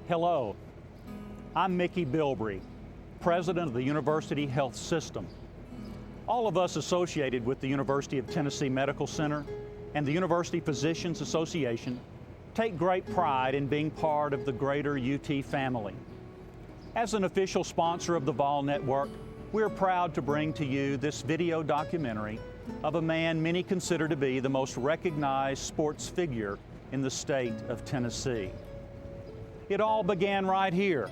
Hello, I'm Mickey Bilbrey, President of the University Health System. All of us associated with the University of Tennessee Medical Center and the University Physicians Association take great pride in being part of the greater UT family. As an official sponsor of the Vol Network, we're proud to bring to you this video documentary of a man many consider to be the most recognized sports figure in the state of Tennessee. It all began right here,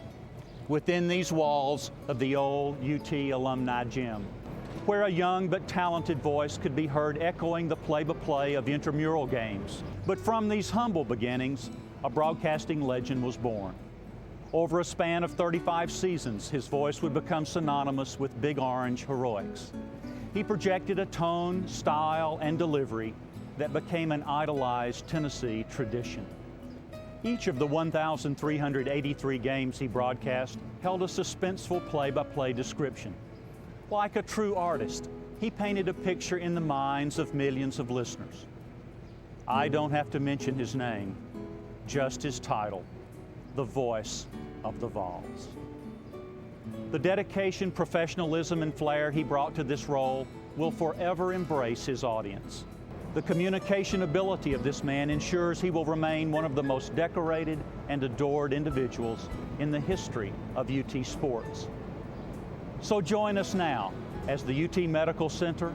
within these walls of the old UT Alumni Gym, where a young but talented voice could be heard echoing the play-by-play of intramural games. But from these humble beginnings, a broadcasting legend was born. Over a span of 35 seasons, his voice would become synonymous with Big Orange heroics. He projected a tone, style, and delivery that became an idolized Tennessee tradition. Each of the 1,383 games he broadcast held a suspenseful play-by-play description. Like a true artist, he painted a picture in the minds of millions of listeners. I don't have to mention his name, just his title, the voice of the Vols. The dedication, professionalism, and flair he brought to this role will forever embrace his audience. The communication ability of this man ensures he will remain one of the most decorated and adored individuals in the history of UT sports. So join us now as the UT Medical Center,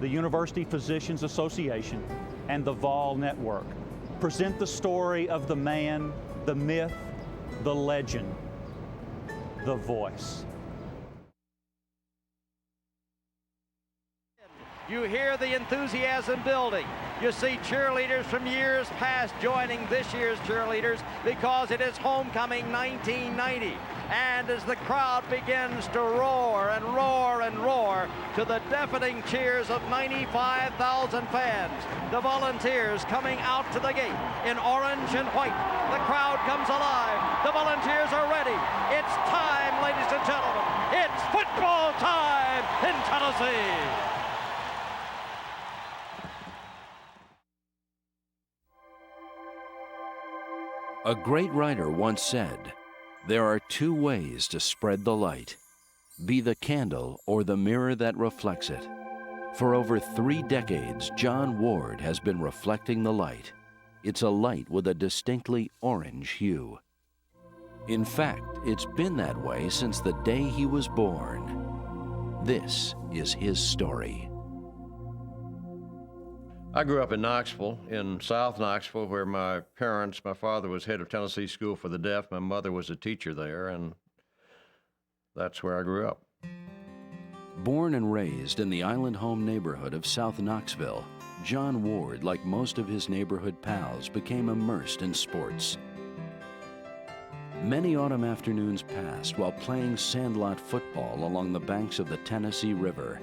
the University Physicians Association, and the Vol Network present the story of the man, the myth, the legend, the voice. You hear the enthusiasm building. You see cheerleaders from years past joining this year's cheerleaders because it is homecoming 1990. And as the crowd begins to roar and roar and roar to the deafening cheers of 95,000 fans, the Volunteers coming out to the gate in orange and white. The crowd comes alive. The Volunteers are ready. It's time, ladies and gentlemen. It's football time in Tennessee. A great writer once said, "There are two ways to spread the light. Be the candle or the mirror that reflects it." For over 3 decades, John Ward has been reflecting the light. It's a light with a distinctly orange hue. In fact, it's been that way since the day he was born. This is his story. I grew up in Knoxville, in South Knoxville, where my father was head of Tennessee School for the Deaf. My mother was a teacher there, and that's where I grew up. Born and raised in the Island Home neighborhood of South Knoxville, John Ward, like most of his neighborhood pals, became immersed in sports. Many autumn afternoons passed while playing sandlot football along the banks of the Tennessee River.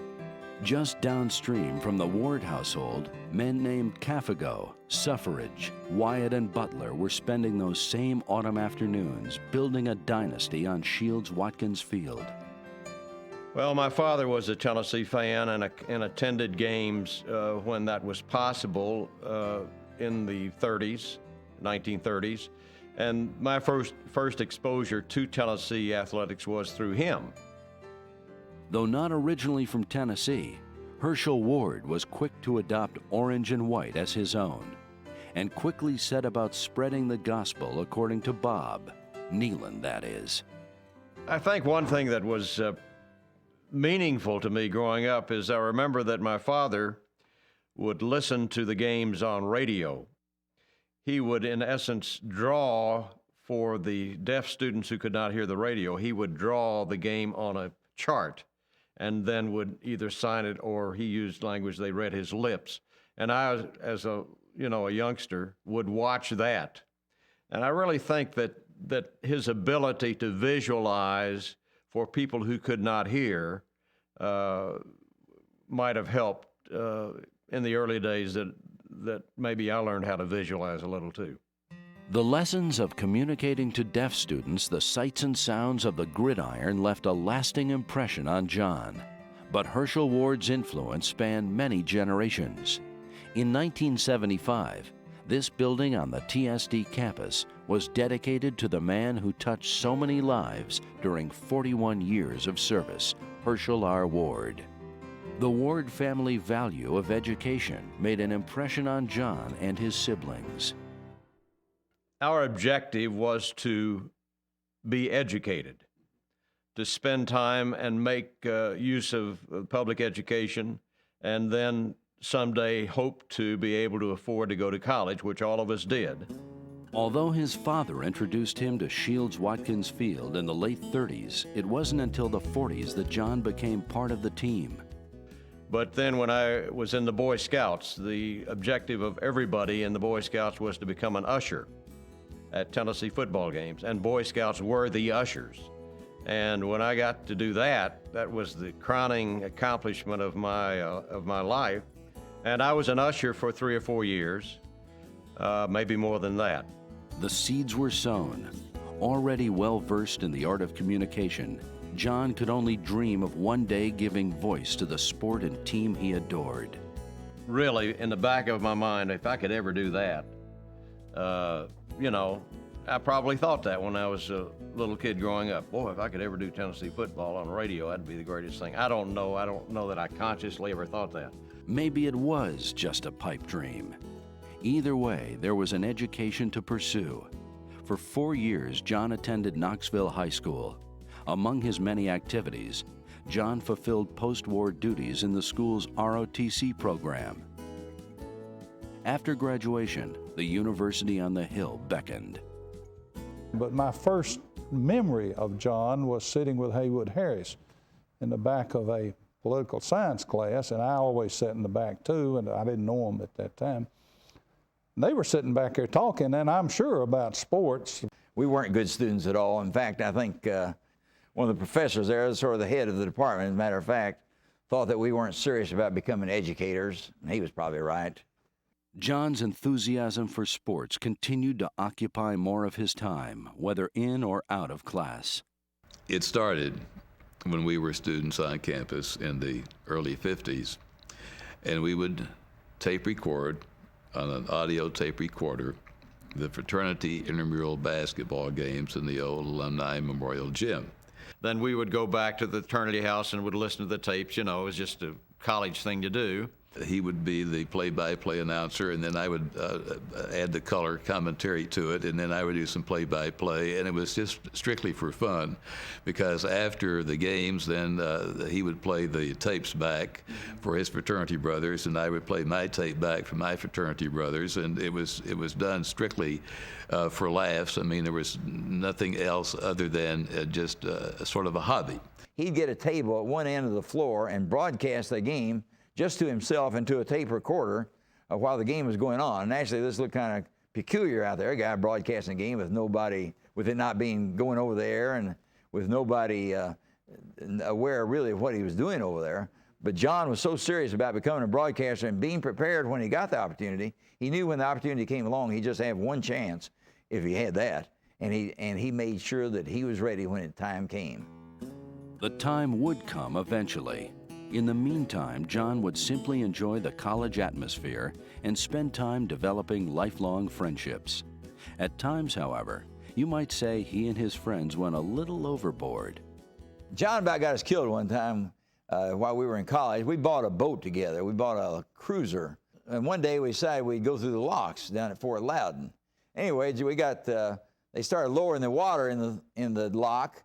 Just downstream from the Ward household, men named Cafego, Suffrage, Wyatt, and Butler were spending those same autumn afternoons building a dynasty on Shields-Watkins Field. Well, my father was a Tennessee fan and attended games when that was possible in the 1930s. And my first exposure to Tennessee athletics was through him. Though not originally from Tennessee, Herschel Ward was quick to adopt orange and white as his own, and quickly set about spreading the gospel according to Bob, Nealon that is. I think one thing that was meaningful to me growing up is I remember that my father would listen to the games on radio. He would, in essence, draw for the deaf students who could not hear the radio, he would draw the game on a chart and then would either sign it or he used language, they read his lips. And I, as a youngster, would watch that. And I really think that his ability to visualize for people who could not hear might have helped in the early days that maybe I learned how to visualize a little too. The lessons of communicating to deaf students the sights and sounds of the gridiron left a lasting impression on John. But Herschel Ward's influence spanned many generations. In 1975, This building on the TSD campus was dedicated to the man who touched so many lives during 41 years of service, Herschel R. Ward. The Ward family value of education made an impression on John and his siblings. Our objective was to be educated, to spend time and make use of public education, and then someday hope to be able to afford to go to college, which all of us did. Although his father introduced him to Shields Watkins Field in the late 30s, it wasn't until the 40s that John became part of the team. But then when I was in the Boy Scouts, the objective of everybody in the Boy Scouts was to become an usher at Tennessee football games, and Boy Scouts were the ushers. And when I got to do that, that was the crowning accomplishment of my life. And I was an usher for 3 or 4 years, maybe more than that. The seeds were sown. Already well-versed in the art of communication, John could only dream of one day giving voice to the sport and team he adored. Really, in the back of my mind, if I could ever do that, I probably thought that when I was a little kid growing up. Boy, if I could ever do Tennessee football on the radio, that'd be the greatest thing. I don't know that I consciously ever thought that. Maybe it was just a pipe dream. Either way, there was an education to pursue. For 4 years, John attended Knoxville High School. Among his many activities, John fulfilled post-war duties in the school's ROTC program. After graduation, the University on the Hill beckoned. But my first memory of John was sitting with Haywood Harris in the back of a political science class, and I always sat in the back too, and I didn't know them at that time. They were sitting back there talking, and I'm sure about sports. We weren't good students at all. In fact, I think one of the professors there, sort of the head of the department, as a matter of fact, thought that we weren't serious about becoming educators, and he was probably right. John's enthusiasm for sports continued to occupy more of his time, whether in or out of class. It started when we were students on campus in the early 50s, and we would tape record on an audio tape recorder the fraternity intramural basketball games in the old Alumni Memorial Gym. Then we would go back to the fraternity house and would listen to the tapes. It was just a college thing to do. He would be the play-by-play announcer, and then I would add the color commentary to it, and then I would do some play-by-play, and it was just strictly for fun, because after the games, then he would play the tapes back for his fraternity brothers, and I would play my tape back for my fraternity brothers, and it was done strictly for laughs. I mean, there was nothing else other than just sort of a hobby. He'd get a table at one end of the floor and broadcast the game just to himself and to a tape recorder while the game was going on. And actually, this looked kind of peculiar out there, a guy broadcasting a game with nobody, with it not being going over there and with nobody aware really of what he was doing over there. But John was so serious about becoming a broadcaster and being prepared when he got the opportunity. He knew when the opportunity came along, he just had one chance if he had that. And he made sure that he was ready when the time came. The time would come eventually. In the meantime, John would simply enjoy the college atmosphere and spend time developing lifelong friendships. At times, however, you might say he and his friends went a little overboard. John about got us killed one time while we were in college. We bought a boat together. We bought a cruiser. And one day we decided we'd go through the locks down at Fort Loudon. Anyway, we got, they started lowering the water in the lock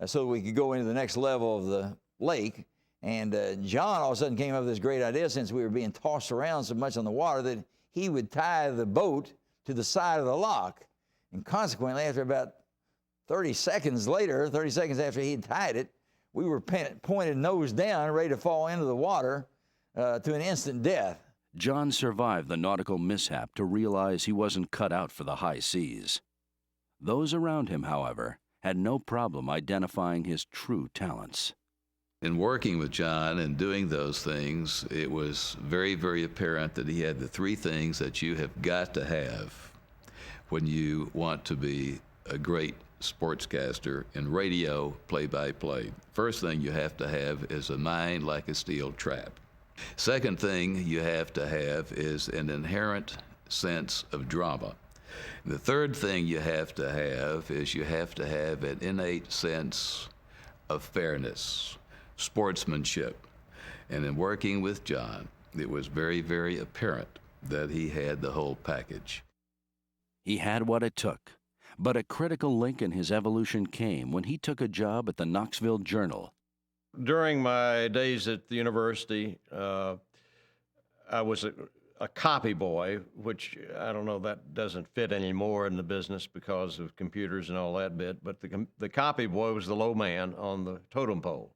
so we could go into the next level of the lake. And John all of a sudden came up with this great idea, since we were being tossed around so much on the water, that he would tie the boat to the side of the lock. And consequently, after about 30 seconds after he'd tied it, we were pointed nose down, ready to fall into the water to an instant death. John survived the nautical mishap to realize he wasn't cut out for the high seas. Those around him, however, had no problem identifying his true talents. In working with John and doing those things, it was very, very apparent that he had the three things that you have got to have when you want to be a great sportscaster in radio play-by-play. First thing you have to have is a mind like a steel trap. Second thing you have to have is an inherent sense of drama. The third thing you have to have is you have to have an innate sense of fairness, sportsmanship. And in working with John, it was very, very apparent that he had the whole package. He had what it took, but a critical link in his evolution came when he took a job at the Knoxville Journal. During my days at the university, I was a copy boy, which I don't know, that doesn't fit anymore in the business because of computers and all that bit, but the copy boy was the low man on the totem pole.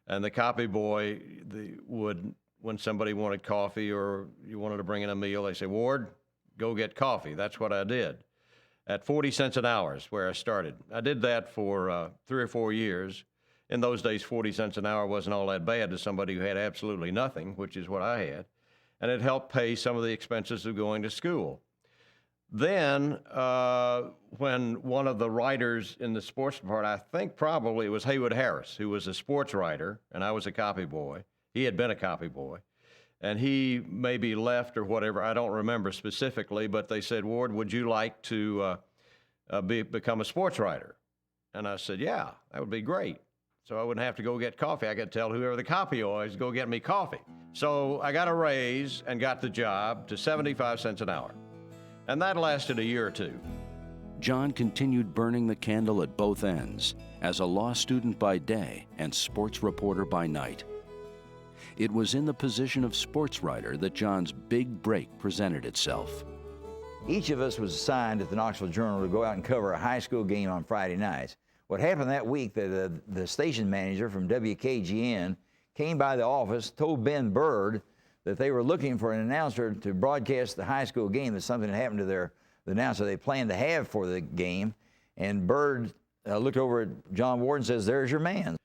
And the copy boy would, when somebody wanted coffee or you wanted to bring in a meal, they say, Ward, go get coffee. That's what I did. At 40 cents an hour is where I started. I did that for 3 or 4 years. In those days, 40 cents an hour wasn't all that bad to somebody who had absolutely nothing, which is what I had. And it helped pay some of the expenses of going to school. Then, when one of the writers in the sports department, I think probably it was Haywood Harris, who was a sports writer, and I was a copy boy. He had been a copy boy. And he maybe left or whatever, I don't remember specifically, but they said, Ward, would you like to become a sports writer? And I said, yeah, that would be great. So I wouldn't have to go get coffee. I could tell whoever the copy was to go get me coffee. So I got a raise and got the job to 75 cents an hour. And that lasted a year or two. John continued burning the candle at both ends, as a law student by day and sports reporter by night. It was in the position of sports writer that John's big break presented itself. Each of us was assigned at the Knoxville Journal to go out and cover a high school game on Friday nights. What happened that week, the station manager from WKGN came by the office, told Ben Bird that they were looking for an announcer to broadcast the high school game, that something had happened to the announcer they planned to have for the game. And Bird looked over at John Ward and says, there's your man.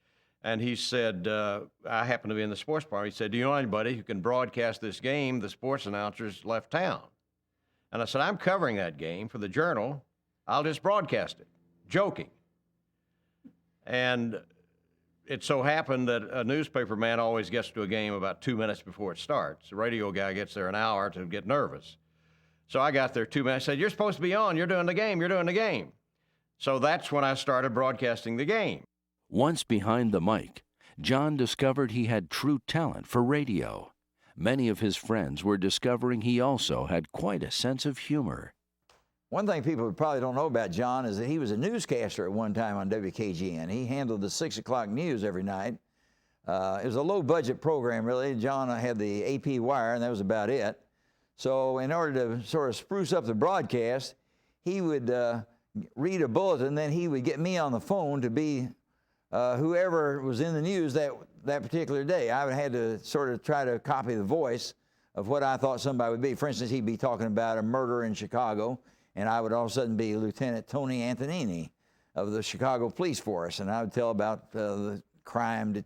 And he said, I happen to be in the sports department. He said, do you know anybody who can broadcast this game? The sports announcers left town. And I said, I'm covering that game for the Journal. I'll just broadcast it, joking. And it so happened that a newspaper man always gets to a game about 2 minutes before it starts. The radio guy gets there an hour to get nervous. So I got there 2 minutes. I said, you're supposed to be on. You're doing the game. You're doing the game. So that's when I started broadcasting the game. Once behind the mic, John discovered he had true talent for radio. Many of his friends were discovering he also had quite a sense of humor. One thing people probably don't know about John is that he was a newscaster at one time on WKGN. He handled the 6 o'clock news every night. It was a low-budget program, really. John had the AP wire, and that was about it. So in order to sort of spruce up the broadcast, he would read a bulletin, then he would get me on the phone to be whoever was in the news that particular day. I would have to sort of try to copy the voice of what I thought somebody would be. For instance, he'd be talking about a murder in Chicago, and I would all of a sudden be Lieutenant Tony Antonini of the Chicago Police Force, and I would tell about the crime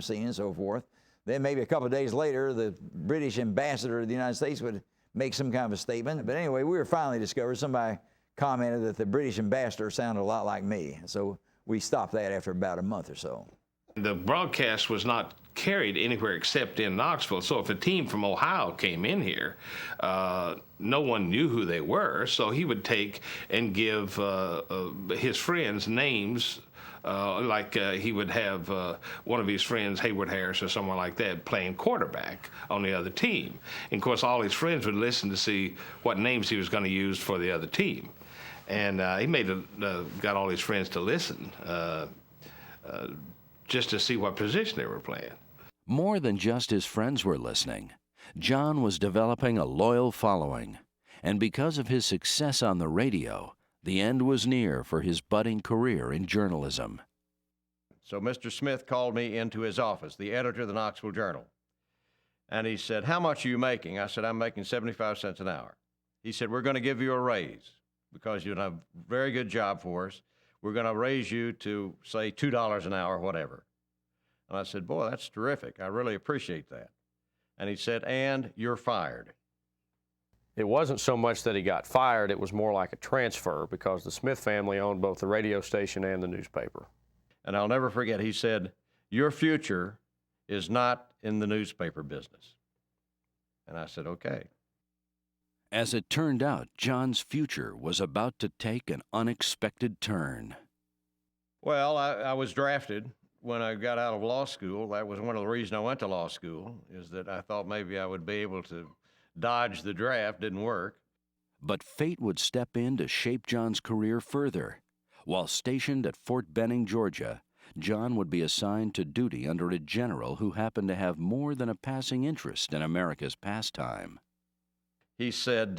scene and so forth. Then maybe a couple of days later, the British ambassador of the United States would make some kind of a statement. But anyway, we were finally discovered. Somebody commented that the British ambassador sounded a lot like me. So we stopped that after about a month or so. The broadcast was not carried anywhere except in Knoxville. So if a team from Ohio came in here, no one knew who they were. So he would take and give his friends names. He would have one of his friends, Haywood Harris or someone like that, playing quarterback on the other team. And of course, all his friends would listen to see what names he was going to use for the other team. And he got all his friends to listen just to see what position they were playing. More than just his friends were listening, John was developing a loyal following. And because of his success on the radio, the end was near for his budding career in journalism. So Mr. Smith called me into his office, the editor of the Knoxville Journal. And he said, how much are you making? I said, I'm making 75 cents an hour. He said, we're going to give you a raise because you've done a very good job for us. We're going to raise you to, say, $2 an hour, whatever. And I said, boy, that's terrific. I really appreciate that. And he said, and you're fired. It wasn't so much that he got fired, it was more like a transfer because the Smith family owned both the radio station and the newspaper. And I'll never forget, he said, your future is not in the newspaper business. And I said, okay. As it turned out, John's future was about to take an unexpected turn. Well, I was drafted when I got out of law school. That was one of the reasons I went to law school, is that I thought maybe I would be able to dodge the draft. Didn't work. But fate would step in to shape John's career further. While stationed at Fort Benning, Georgia, John would be assigned to duty under a general who happened to have more than a passing interest in America's pastime. He said,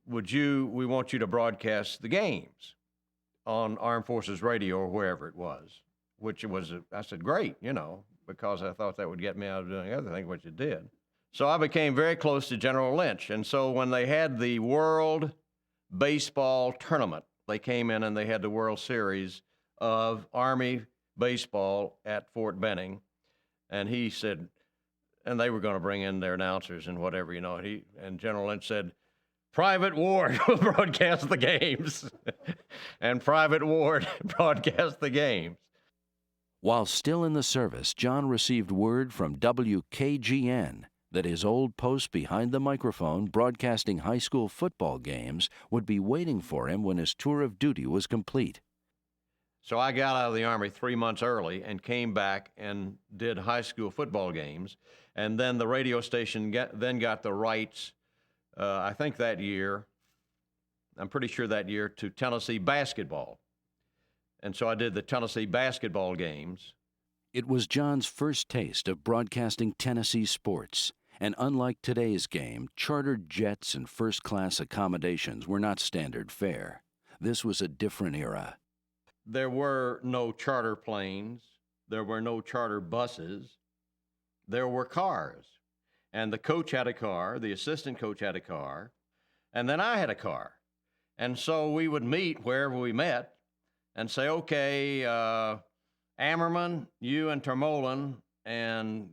we want you to broadcast the games on Armed Forces Radio or wherever it was, I said, great, because I thought that would get me out of doing other things, which it did. So I became very close to General Lynch. And so when they had the World Baseball Tournament, they came in and they had the World Series of Army baseball at Fort Benning. And he said, and they were going to bring in their announcers and whatever, and General Lynch said, Private Ward will broadcast the games. And Private Ward broadcast the games. While still in the service, John received word from WKGN that his old post behind the microphone broadcasting high school football games would be waiting for him when his tour of duty was complete. So I got out of the Army 3 months early and came back and did high school football games. And then the radio station then got the rights, I think that year, I'm pretty sure that year, to Tennessee basketball. And so I did the Tennessee basketball games. It was John's first taste of broadcasting Tennessee sports. And unlike today's game, chartered jets and first-class accommodations were not standard fare. This was a different era. There were no charter planes. There were no charter buses. There were cars. And the coach had a car, the assistant coach had a car, and then I had a car. And so we would meet wherever we met and say, okay, Ammerman, you and Termolen and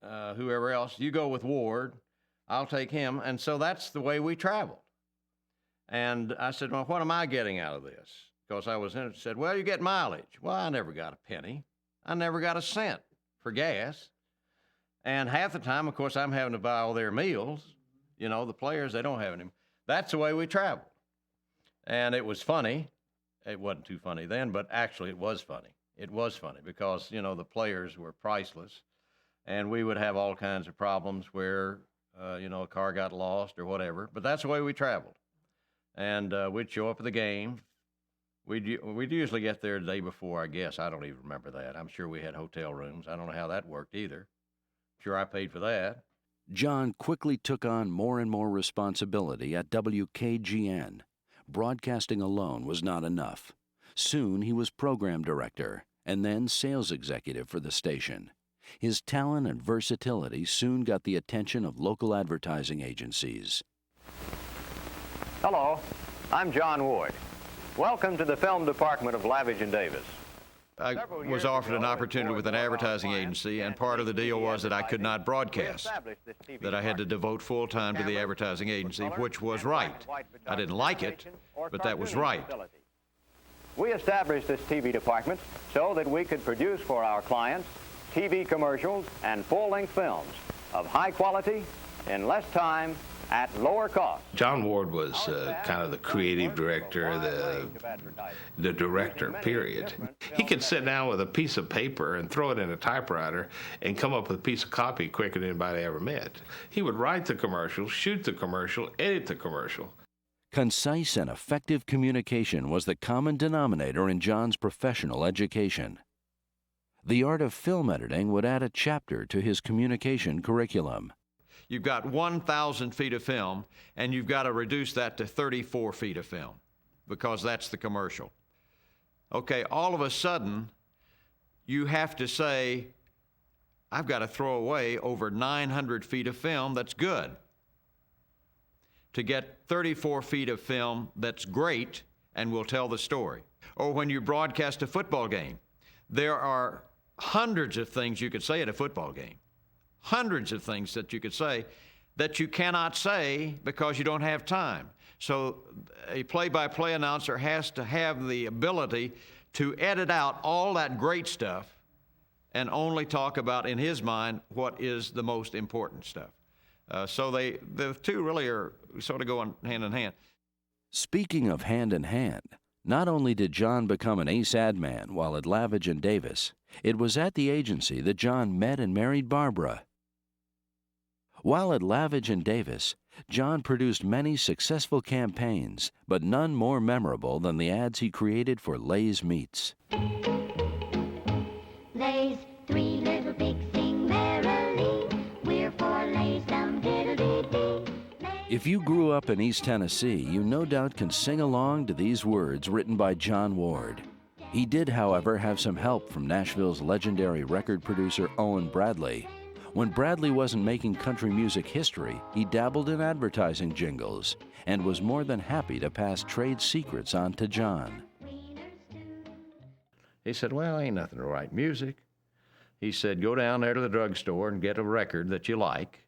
whoever else, you go with Ward, I'll take him. And so that's the way we traveled. And I said, well, what am I getting out of this? Because I was in it, said, well, you get mileage. Well, I never got a penny. I never got a cent for gas. And half the time, of course, I'm having to buy all their meals. The players, they don't have any. That's the way we traveled. And it was funny. It wasn't too funny then, but actually it was funny. It was funny because, the players were priceless. And we would have all kinds of problems where, a car got lost or whatever. But that's the way we traveled. And we'd show up at the game. We'd usually get there the day before, I guess. I don't even remember that. I'm sure we had hotel rooms. I don't know how that worked either. Sure, I paid for that. John quickly took on more and more responsibility at WKGN. Broadcasting alone was not enough. Soon he was program director and then sales executive for the station. His talent and versatility soon got the attention of local advertising agencies. Hello, I'm John Ward. Welcome to the film department of Lavage and Davis. I was offered an opportunity with an advertising agency, and part of the deal was that I could not broadcast, that I had to devote full time to the advertising agency, which was right. I didn't like it, but that was right. We established this TV department so that we could produce for our clients TV commercials and full-length films of high quality in less time at lower cost. John Ward was kind of the creative director, the director, period. He could sit down with a piece of paper and throw it in a typewriter and come up with a piece of copy quicker than anybody ever met. He would write the commercial, shoot the commercial, edit the commercial. Concise and effective communication was the common denominator in John's professional education. The art of film editing would add a chapter to his communication curriculum. You've got 1,000 feet of film, and you've got to reduce that to 34 feet of film because that's the commercial. Okay, all of a sudden, you have to say, I've got to throw away over 900 feet of film that's good to get 34 feet of film that's great and will tell the story. Or when you broadcast a football game, there are hundreds of things you could say at a football game. Hundreds of things that you could say that you cannot say because you don't have time. So a play-by-play announcer has to have the ability to edit out all that great stuff and only talk about, in his mind, what is the most important stuff. So the two really are sort of going hand in hand. Speaking of hand in hand, not only did John become an ace ad man while at Lavage and Davis, it was at the agency that John met and married Barbara. While at Lavage and Davis, John produced many successful campaigns, but none more memorable than the ads he created for Lay's Meats. Lay's, 3 little pigs sing merrily. We're for Lay's, dum diddle-dee-dee. If you grew up in East Tennessee, you no doubt can sing along to these words written by John Ward. He did, however, have some help from Nashville's legendary record producer Owen Bradley. When Bradley wasn't making country music history, he dabbled in advertising jingles and was more than happy to pass trade secrets on to John. He said, well, ain't nothing to write music. He said, go down there to the drugstore and get a record that you like,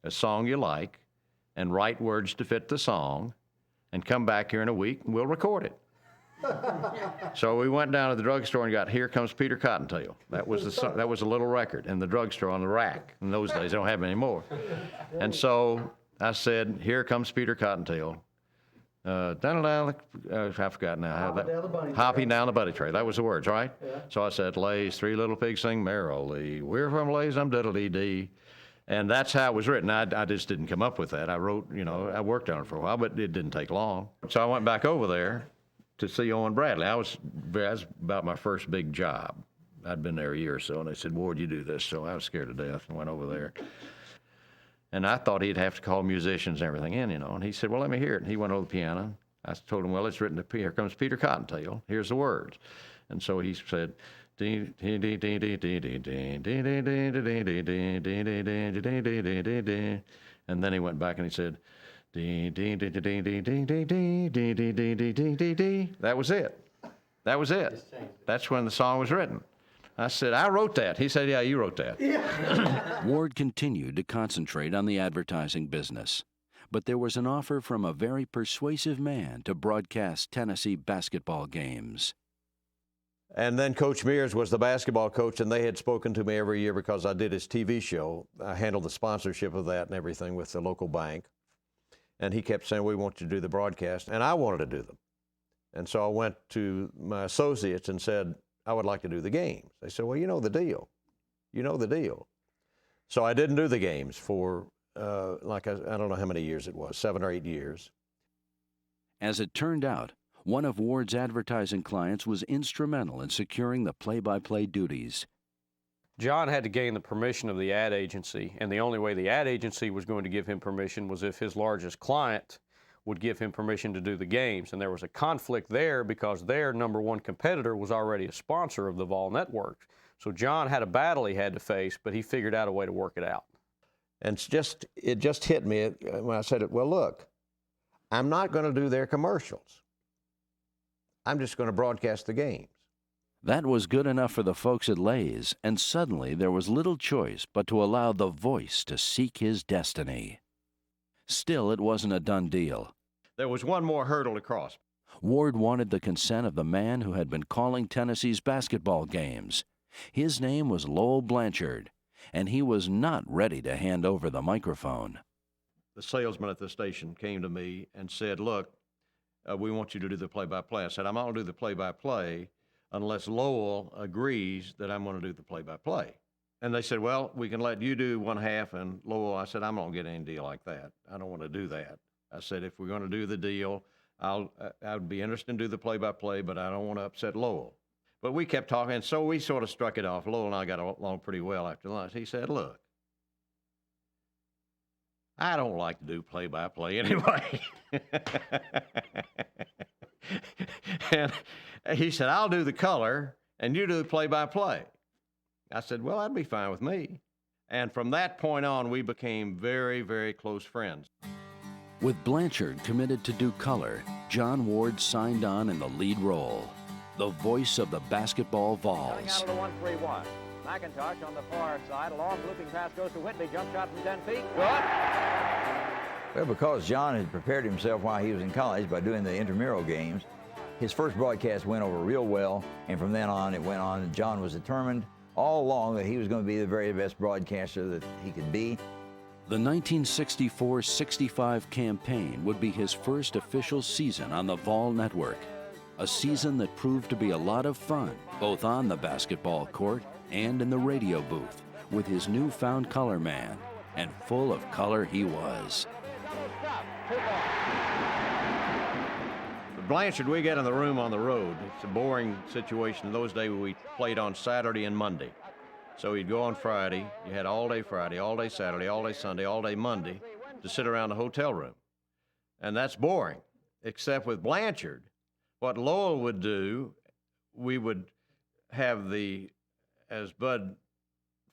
a song you like, and write words to fit the song, and come back here in a week and we'll record it. So we went down to the drugstore and got Here Comes Peter Cottontail. That was a little record in the drugstore on the rack. In those days, they don't have them anymore. And so I said, Here Comes Peter Cottontail. I forgot now. Hopping down the bunny trail. That was the words, right? Yeah. So I said, Lay's, 3 little pigs sing merrily. We're from Lay's, diddle-dee-dee. And that's how it was written. I just didn't come up with that. I wrote, I worked on it for a while, but it didn't take long. So I went back over there to see Owen Bradley. That was about my first big job. I'd been there a year or so, and they said, Ward, you do this. So I was scared to death and went over there. And I thought he'd have to call musicians and everything in, and he said, well, let me hear it. And he went over the piano. I told him, well, it's written to Here Comes Peter Cottontail. Here's the words. And so he said, and then he went back and he said, that was it. That was it. That's when the song was written. I said, I wrote that. He said, yeah, you wrote that. Yeah. Ward continued to concentrate on the advertising business, but there was an offer from a very persuasive man to broadcast Tennessee basketball games. And then Coach Mears was the basketball coach, and they had spoken to me every year because I did his TV show. I handled the sponsorship of that and everything with the local bank. And he kept saying, we want you to do the broadcast, and I wanted to do them. And so I went to my associates and said, I would like to do the games. They said, well, you know the deal. You know the deal. So I didn't do the games for, I don't know how many years it was, 7 or 8 years. As it turned out, one of Ward's advertising clients was instrumental in securing the play-by-play duties. John had to gain the permission of the ad agency, and the only way the ad agency was going to give him permission was if his largest client would give him permission to do the games. And there was a conflict there because their number one competitor was already a sponsor of the Vol Network. So John had a battle he had to face, but he figured out a way to work it out. And it just hit me when I said, well, look, I'm not going to do their commercials. I'm just going to broadcast the games. That was good enough for the folks at Lay's, and suddenly there was little choice but to allow the voice to seek his destiny. Still, it wasn't a done deal. There was one more hurdle to cross. Ward wanted the consent of the man who had been calling Tennessee's basketball games. His name was Lowell Blanchard, and he was not ready to hand over the microphone. The salesman at the station came to me and said, look, we want you to do the play-by-play. I said, I'm not going to do the play-by-play unless Lowell agrees that I'm going to do the play-by-play. And they said, well, we can let you do one half and Lowell. I said, I'm not going to get any deal like that. I don't want to do that. I said, if we're going to do the deal, I would be interested in do the play-by-play, but I don't want to upset Lowell. But we kept talking, and so we sort of struck it off. Lowell and I got along pretty well after lunch. He said, look, I don't like to do play-by-play anyway. And he said, I'll do the color, and you do the play-by-play. I said, well, that'd be fine with me. And from that point on, we became very, very close friends. With Blanchard committed to do color, John Ward signed on in the lead role, the voice of the basketball Vols. Coming out of the 1-3-1. McIntosh on the far side. A long looping pass goes to Whitley. Jump shot from 10 feet. Good. Well, because John had prepared himself while he was in college by doing the intramural games, his first broadcast went over real well, and from then on it went on. John was determined all along that he was going to be the very best broadcaster that he could be. The 1964-65 campaign would be his first official season on the Vol Network, a season that proved to be a lot of fun, both on the basketball court and in the radio booth, with his newfound color man, and full of color he was. Blanchard, we get in the room on the road. It's a boring situation in those days. We played on Saturday and Monday. So you'd go on Friday, you had all day Friday, all day Saturday, all day Sunday, all day Monday to sit around the hotel room. And that's boring, except with Blanchard. What Lowell would do, we would have the, as Bud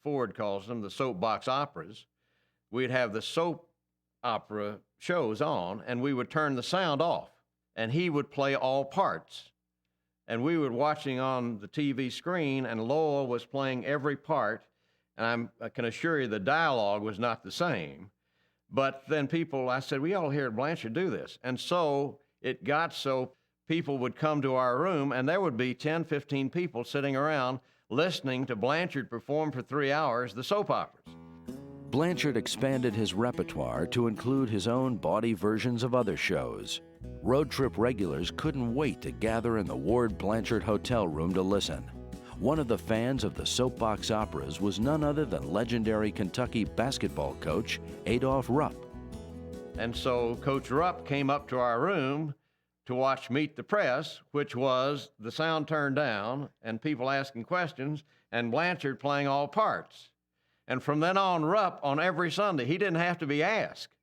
Ford calls them, the soapbox operas. We'd have the soap opera shows on, and we would turn the sound off, and he would play all parts. And we were watching on the TV screen, and Lowell was playing every part. And I can assure you the dialogue was not the same. But then I said, we all hear Blanchard do this. And so it got so people would come to our room, and there would be 10, 15 people sitting around listening to Blanchard perform for 3 hours the soap operas. Blanchard expanded his repertoire to include his own bawdy versions of other shows. Road trip regulars couldn't wait to gather in the Ward Blanchard hotel room to listen. One of the fans of the soapbox operas was none other than legendary Kentucky basketball coach Adolph Rupp. And so Coach Rupp came up to our room to watch Meet the Press, which was the sound turned down and people asking questions and Blanchard playing all parts. And from then on, Rupp, on every Sunday, he didn't have to be asked.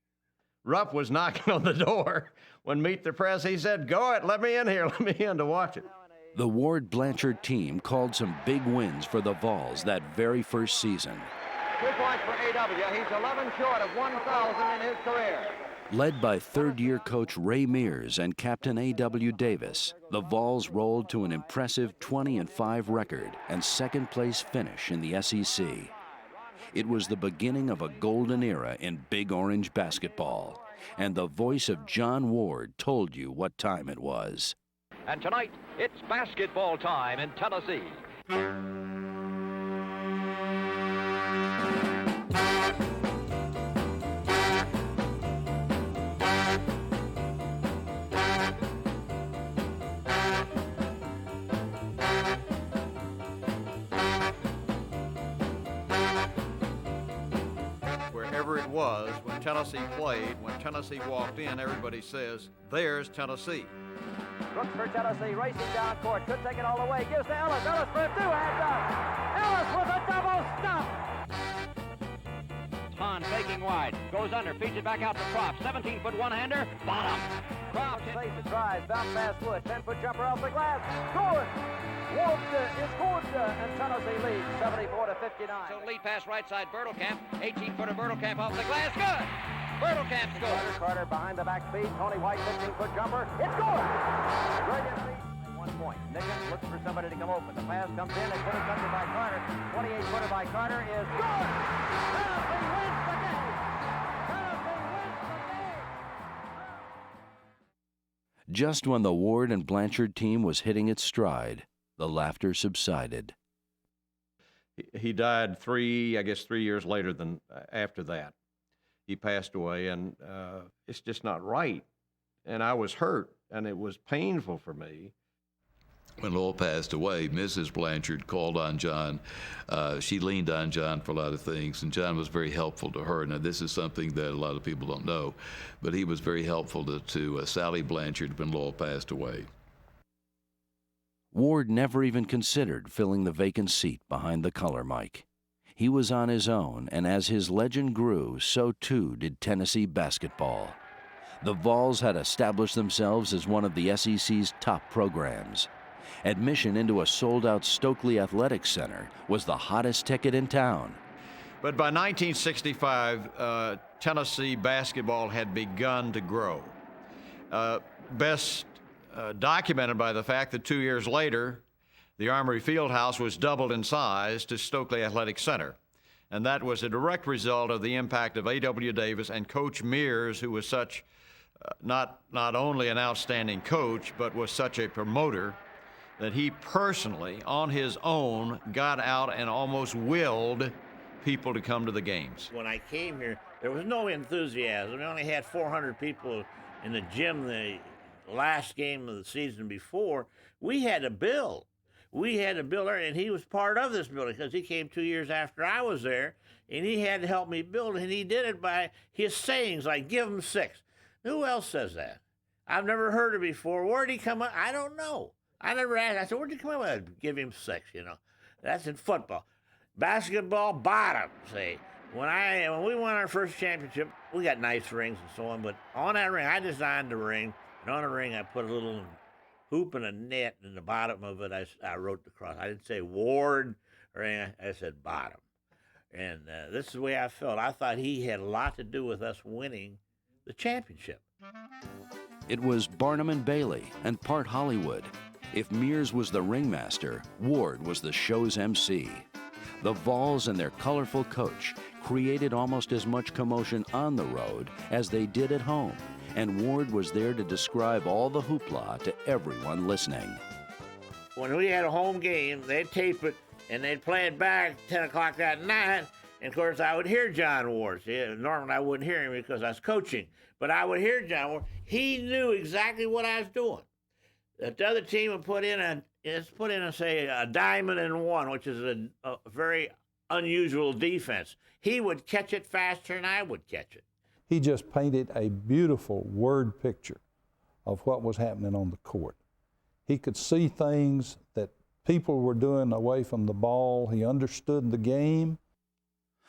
Rupp was knocking on the door when Meet the Press. He said, go it, let me in here, let me in to watch it. The Ward Blanchard team called some big wins for the Vols that very first season. 2 points for A.W. He's 11 short of 1,000 in his career. Led by third-year coach Ray Mears and captain A.W. Davis, the Vols rolled to an impressive 20-5 record and second-place finish in the SEC. It was the beginning of a golden era in Big Orange basketball, and the voice of John Ward told you what time it was. And tonight, it's basketball time in Tennessee. Wherever it was, when Tennessee played, when Tennessee walked in, everybody says, there's Tennessee. Brooks for Tennessee, racing down court, could take it all the way, gives to Ellis, Ellis for a two-hand dunk. Ellis with a double stop. Hahn faking wide, goes under, feeds it back out to Croft, 17-foot one-hander, bottom. Croft saves the drive, bounce pass Wood, 10-foot jumper off the glass, good. Wood is good, and Tennessee leads 74-59. So lead pass right side, Bertelkamp, 18-footer Bertelkamp off the glass, good. Bertelkamp scores. Carter behind the back feed. Tony White, 15-foot jumper. It's good. Brilliant feed. 1 point. Nickens looks for somebody to come open. The pass comes in and put it under by Carter. 28-footer by Carter is good. Tennessee wins the game. Tennessee wins the game. Just when the Ward and Blanchard team was hitting its stride, the laughter subsided. He died 3 years later than after that. He passed away, and it's just not right. And I was hurt, and it was painful for me. When Lowell passed away, Mrs. Blanchard called on John. She leaned on John for a lot of things, and John was very helpful to her. Now, this is something that a lot of people don't know, but he was very helpful to Sally Blanchard when Lowell passed away. Ward never even considered filling the vacant seat behind the color mic. He was on his own, and as his legend grew, so too did Tennessee basketball. The Vols had established themselves as one of the SEC's top programs. Admission into a sold-out Stokely Athletic Center was the hottest ticket in town. But by 1965, Tennessee basketball had begun to grow. Best documented by the fact that 2 years later, the Armory Fieldhouse was doubled in size to Stokely Athletic Center. And that was a direct result of the impact of A.W. Davis and Coach Mears, who was such, not only an outstanding coach, but was such a promoter that he personally, on his own, got out and almost willed people to come to the games. When I came here, There was no enthusiasm. We only had 400 people in the gym the last game of the season before. We had to build. We had to build, and he was part of this building because he came 2 years after I was there, and he had to help me build, and he did it by his sayings like, give him 6. Who else says that? I've never heard it before. Where'd he come up? I don't know. I never asked. I said, where'd you come up with? Give him 6, you know. That's in football. Basketball, bottom, say. When we won our first championship, we got nice rings and so on, but on that ring, I designed the ring, and on the ring I put a little hoop and a net, and in the bottom of it I wrote the cross. I didn't say Ward or anything, I said bottom. And this is the way I felt. I thought he had a lot to do with us winning the championship. It was Barnum and Bailey and part Hollywood. If Mears was the ringmaster, Ward was the show's MC. The Vols and their colorful coach created almost as much commotion on the road as they did at home, and Ward was there to describe all the hoopla to everyone listening. When we had a home game, they'd tape it, and they'd play it back 10 o'clock that night, and of course I would hear John Ward. Normally I wouldn't hear him because I was coaching, but I would hear John Ward. He knew exactly what I was doing. The other team would put in a diamond and one, which is a very unusual defense. He would catch it faster than I would catch it. He just painted a beautiful word picture of what was happening on the court. He could see things that people were doing away from the ball. He understood the game.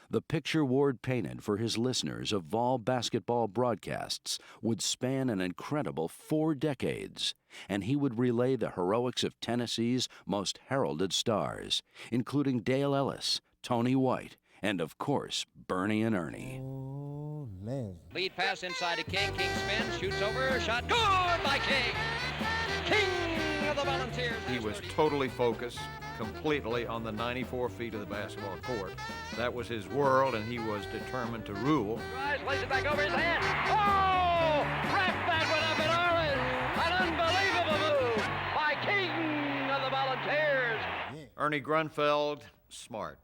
The picture Ward painted for his listeners of Vol basketball broadcasts would span an incredible 4 decades, and he would relay the heroics of Tennessee's most heralded stars, including Dale Ellis, Tony White, and of course, Bernie and Ernie. Oh, man. Lead pass inside to King. King spins, shoots over, shot good by King. King of the Volunteers. He was totally focused, completely on the 94 feet of the basketball court. That was his world, and he was determined to rule. Drives, lays it back over his head. Oh! Wrap that one up in orange. An unbelievable move by King of the Volunteers. Ernie Grunfeld, smart.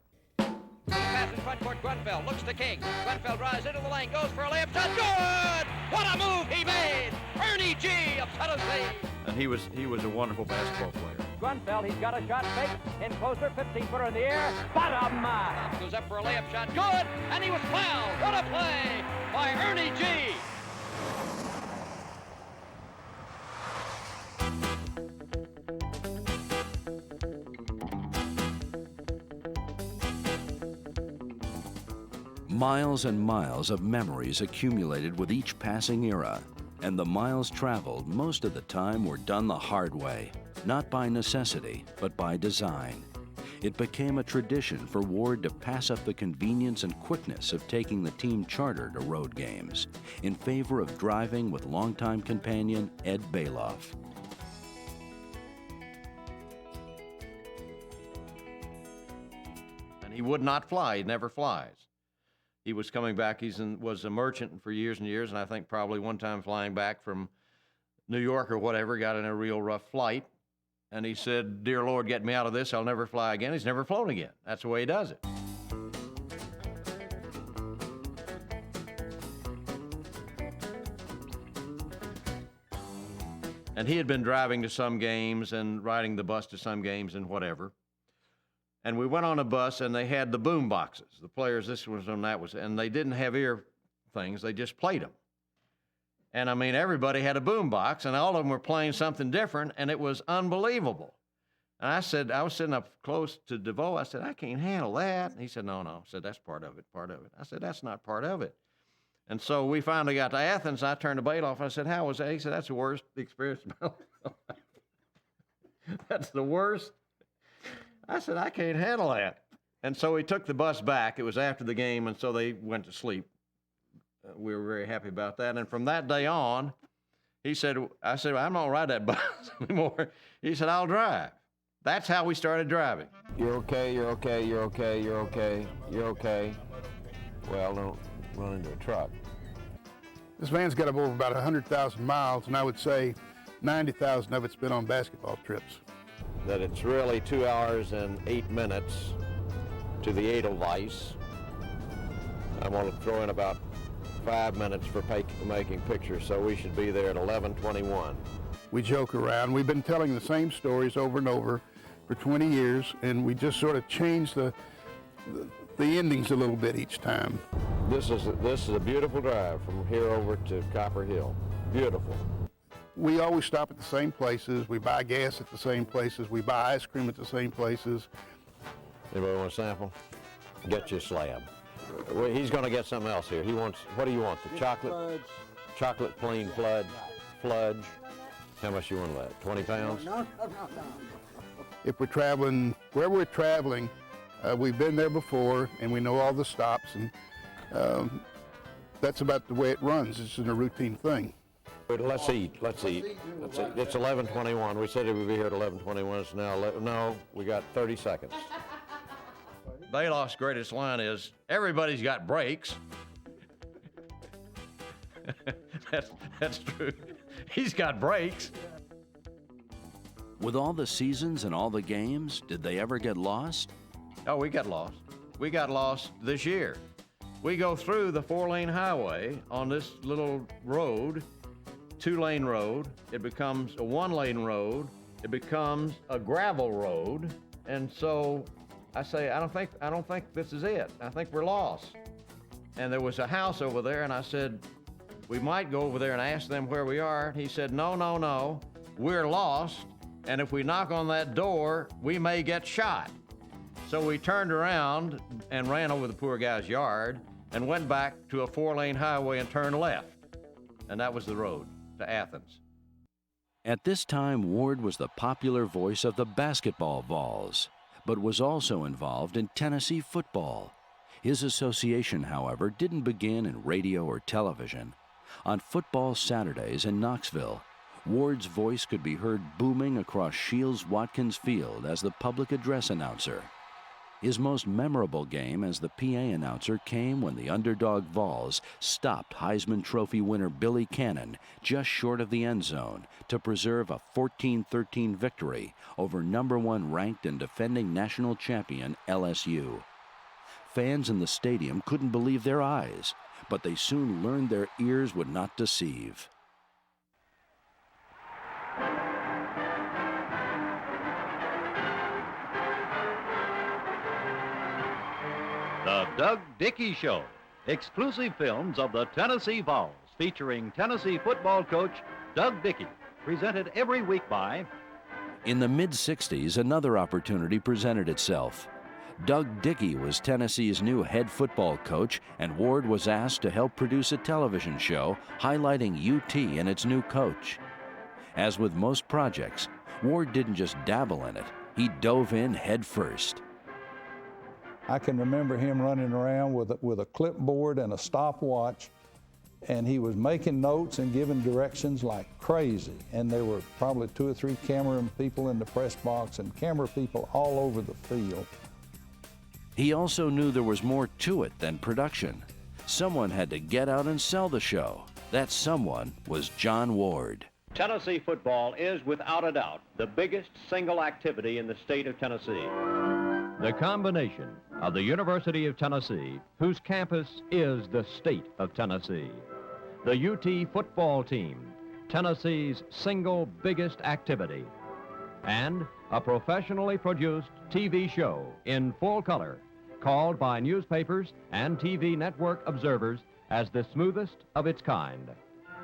Pass in front court, Grunfeld looks to King. Grunfeld drives into the lane, goes for a layup shot. Good! What a move he made! Ernie G. of Tennessee. And he was a wonderful basketball player. Grunfeld, he's got a shot fake. In closer, 15-footer in the air. Bottom! Goes up for a layup shot. Good! And he was fouled. What a play by Ernie G. Miles and miles of memories accumulated with each passing era, and the miles traveled most of the time were done the hard way, not by necessity, but by design. It became a tradition for Ward to pass up the convenience and quickness of taking the team charter to road games in favor of driving with longtime companion Ed Bailoff. And he would not fly. He never flies. He was coming back. Was a merchant for years and years, and I think probably one time flying back from New York or whatever, got in a real rough flight, and he said, "Dear Lord, get me out of this. I'll never fly again." He's never flown again. That's the way he does it. And he had been driving to some games and riding the bus to some games and whatever. And we went on a bus, and they had the boom boxes. The players, this was and that was, and they didn't have ear things. They just played them. And I mean, everybody had a boom box, and all of them were playing something different, and it was unbelievable. And I said, I was sitting up close to DeVoe. I said, I can't handle that. And he said, no. I said, that's part of it, part of it. I said, that's not part of it. And so we finally got to Athens. I turned to Bailoff. I said, how was that? He said, that's the worst experience of my life. That's the worst. I said, I can't handle that. And so he took the bus back. It was after the game, and so they went to sleep. We were very happy about that. And from that day on, I said, I'm not ride that bus anymore. He said, I'll drive. That's how we started driving. You're okay, you're okay, you're okay, you're okay, you're okay. Well, don't run into a truck. This van's got over about 100,000 miles, and I would say 90,000 of it's been on basketball trips. That it's really 2 hours and 8 minutes to the Edelweiss. I want to throw in about 5 minutes for making pictures, so we should be there at 11:21. We joke around. We've been telling the same stories over and over for 20 years, and we just sort of change the endings a little bit each time. This is a beautiful drive from here over to Copper Hill. Beautiful. We always stop at the same places. We buy gas at the same places. We buy ice cream at the same places. Anybody want a sample? Get you a slab. Well, he's going to get something else here. He wants, what do you want? The chocolate? Chocolate plain fudge. How much you want of that? 20 pounds? No. If we're traveling, where we're traveling, we've been there before and we know all the stops, and that's about the way it runs. It's a routine thing. Let's eat. It's 11:21. We said it would be here at 11:21. It's now 11. No, we got 30 seconds. Bailoff's greatest line is, everybody's got brakes. That's true. He's got brakes. With all the seasons and all the games, did they ever get lost? Oh, we got lost. We got lost this year. We go through the 4-lane highway on this little road, 2-lane road. It becomes a 1-lane road. It becomes a gravel road. And so I say, I don't think this is it. I think we're lost. And there was a house over there, and I said, we might go over there and ask them where we are. And he said, no, we're lost. And if we knock on that door, we may get shot. So we turned around and ran over the poor guy's yard and went back to a 4-lane highway and turned left. And that was the road to Athens. At this time, Ward was the popular voice of the basketball Vols, but was also involved in Tennessee football. His association, however, didn't begin in radio or television. On football Saturdays in Knoxville, Ward's voice could be heard booming across Shields-Watkins Field as the public address announcer. His most memorable game as the PA announcer came when the underdog Vols stopped Heisman Trophy winner Billy Cannon just short of the end zone to preserve a 14-13 victory over #1 ranked and defending national champion LSU. Fans in the stadium couldn't believe their eyes, but they soon learned their ears would not deceive. The Doug Dickey Show, exclusive films of the Tennessee Vols, featuring Tennessee football coach Doug Dickey, presented every week by... In the mid-'60s, another opportunity presented itself. Doug Dickey was Tennessee's new head football coach, and Ward was asked to help produce a television show highlighting UT and its new coach. As with most projects, Ward didn't just dabble in it, he dove in head first. I can remember him running around with a clipboard and a stopwatch, and he was making notes and giving directions like crazy. And there were probably 2 or 3 camera people in the press box and camera people all over the field. He also knew there was more to it than production. Someone had to get out and sell the show. That someone was John Ward. Tennessee football is, without a doubt, the biggest single activity in the state of Tennessee. The combination of the University of Tennessee, whose campus is the state of Tennessee, the UT football team, Tennessee's single biggest activity, and a professionally produced TV show in full color, called by newspapers and TV network observers as the smoothest of its kind.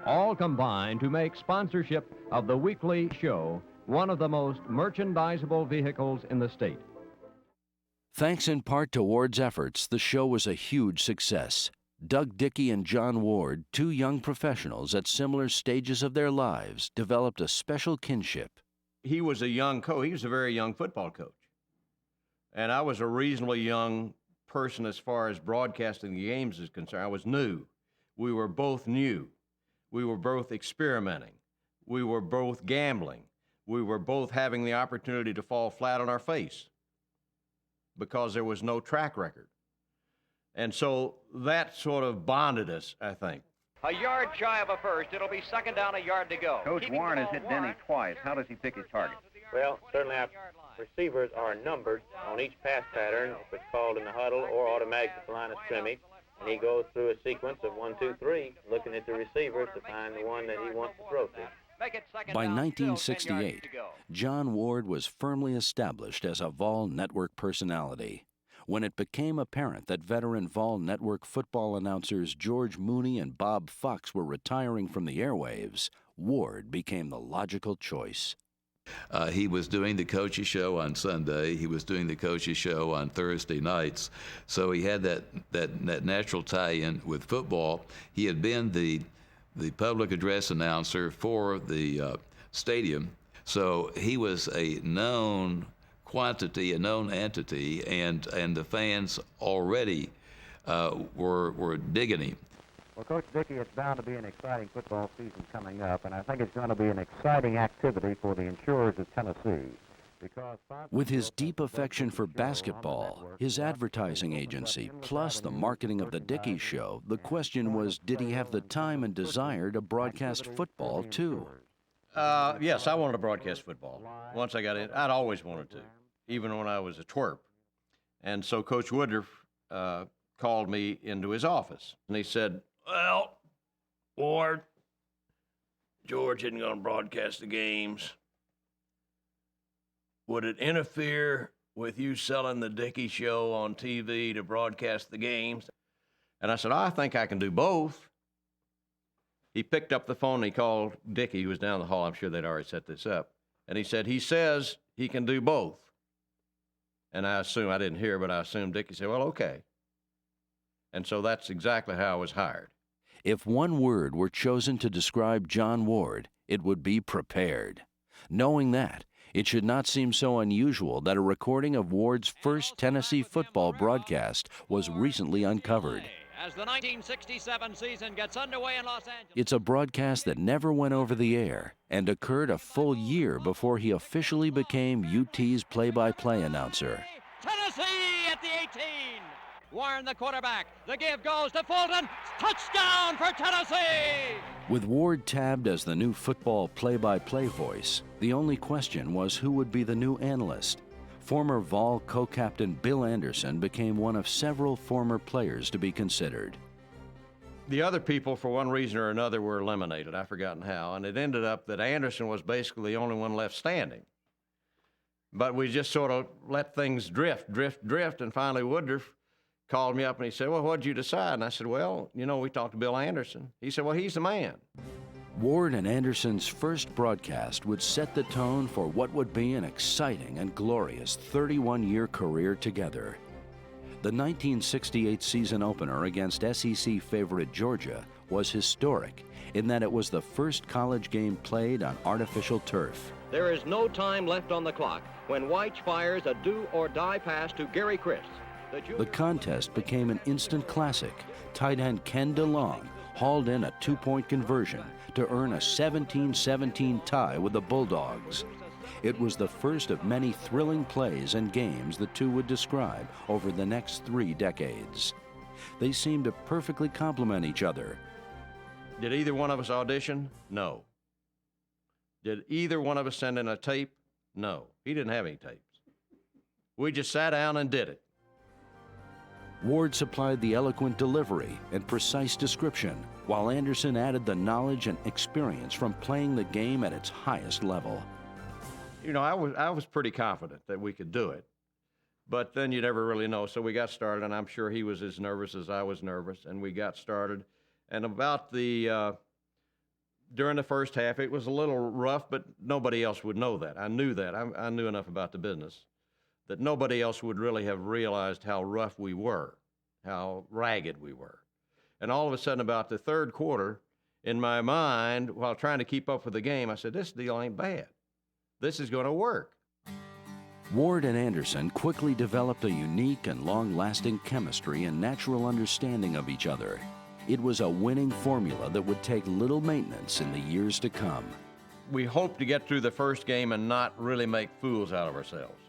All combine to make sponsorship of the weekly show one of the most merchandisable vehicles in the state. Thanks in part to Ward's efforts, the show was a huge success. Doug Dickey and John Ward, 2 young professionals at similar stages of their lives, developed a special kinship. He was a young coach. He was a very young football coach. And I was a reasonably young person as far as broadcasting the games is concerned. I was new. We were both new. We were both experimenting. We were both gambling. We were both having the opportunity to fall flat on our face because there was no track record. And so that sort of bonded us, I think. A yard shy of a first. It'll be second down, a yard to go. Coach Warren has hit Denny twice. How does he pick his target? Well, certainly our receivers are numbered on each pass pattern, if it's called in the huddle or automatic at the line of scrimmage. And he goes through a sequence of 1, 2, 3, looking at the receivers to find the one that he wants to throw to. By 1968, John Ward was firmly established as a Vol Network personality. When it became apparent that veteran Vol Network football announcers George Mooney and Bob Fox were retiring from the airwaves, Ward became the logical choice. He was doing the coach's show on Sunday. He was doing the coach's show on Thursday nights. So he had that natural tie-in with football. He had been the public address announcer for the stadium. So he was a known quantity, a known entity, and the fans already were digging him. Well, Coach Dickey, it's bound to be an exciting football season coming up, and I think it's going to be an exciting activity for the insurers of Tennessee. With his deep affection for basketball, his advertising agency, plus the marketing of the Dickey Show, the question was, did he have the time and desire to broadcast football, too? Yes, I wanted to broadcast football. Once I got in, I'd always wanted to, even when I was a twerp. And so Coach Woodruff called me into his office, and he said, "Well, Ward, George isn't going to broadcast the games. Would it interfere with you selling the Dickey Show on TV to broadcast the games?" And I said, "I think I can do both." He picked up the phone and he called Dickey, who was down the hall. I'm sure they'd already set this up. And he said, "He says he can do both." And I didn't hear, but I assumed Dickey said, "Well, okay." And so that's exactly how I was hired. If one word were chosen to describe John Ward, it would be prepared. Knowing that, it should not seem so unusual that a recording of Ward's first Tennessee football broadcast was recently uncovered. As the 1967 season gets underway in Los Angeles. It's a broadcast that never went over the air and occurred a full year before he officially became UT's play-by-play announcer. Tennessee at the 18. Warren, the quarterback. The give goes to Fulton. Touchdown for Tennessee! With Ward tabbed as the new football play-by-play voice, the only question was who would be the new analyst. Former Vol co-captain Bill Anderson became one of several former players to be considered. The other people, for one reason or another, were eliminated. I've forgotten how. And it ended up that Anderson was basically the only one left standing. But we just sort of let things drift. And finally Woodruff called me up and he said, "Well, what'd you decide?" And I said, "Well, we talked to Bill Anderson." He said, "Well, he's the man." Ward and Anderson's first broadcast would set the tone for what would be an exciting and glorious 31-year career together. The 1968 season opener against SEC favorite Georgia was historic in that it was the first college game played on artificial turf. There is no time left on the clock when Weich fires a do-or-die pass to Gary Chris. The contest became an instant classic. Tight end Ken DeLong hauled in a two-point conversion to earn a 17-17 tie with the Bulldogs. It was the first of many thrilling plays and games the two would describe over the next 3 decades. They seemed to perfectly complement each other. Did either one of us audition? No. Did either one of us send in a tape? No. He didn't have any tapes. We just sat down and did it. Ward supplied the eloquent delivery and precise description, while Anderson added the knowledge and experience from playing the game at its highest level. I was pretty confident that we could do it, but then you never really know. So we got started, and I'm sure he was as nervous as I was nervous, and we got started. And about during the first half, it was a little rough, but nobody else would know that. I knew that. I knew enough about the business that nobody else would really have realized how rough we were, how ragged we were. And all of a sudden, about the third quarter, in my mind, while trying to keep up with the game, I said, "This deal ain't bad. This is going to work." Ward and Anderson quickly developed a unique and long-lasting chemistry and natural understanding of each other. It was a winning formula that would take little maintenance in the years to come. We hoped to get through the first game and not really make fools out of ourselves.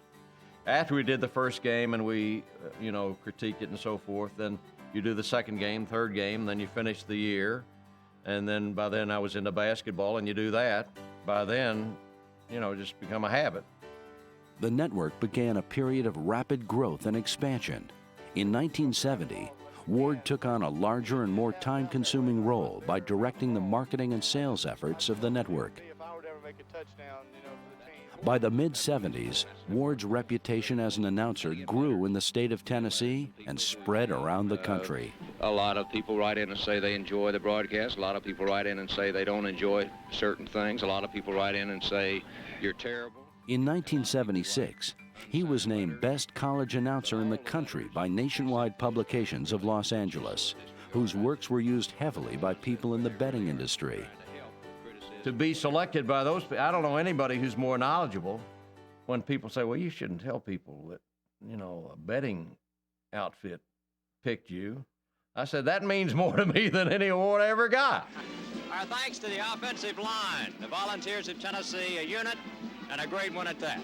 After we did the first game and we, critiqued it and so forth, then you do the second game, third game, then you finish the year. And then by then I was into basketball and you do that. By then, just become a habit. The network began a period of rapid growth and expansion. In 1970, Ward took on a larger and more time-consuming role by directing the marketing and sales efforts of the network. By the mid-70s, Ward's reputation as an announcer grew in the state of Tennessee and spread around the country. A lot of people write in and say they enjoy the broadcast. A lot of people write in and say they don't enjoy certain things. A lot of people write in and say you're terrible. In 1976, he was named Best College Announcer in the country by Nationwide Publications of Los Angeles, whose works were used heavily by people in the betting industry. To be selected by those, I don't know anybody who's more knowledgeable. When people say, well, you shouldn't tell people that, you know, a betting outfit picked you. I said, that means more to me than any award I ever got. Our thanks to the offensive line, the Volunteers of Tennessee, a unit, and a great one at that.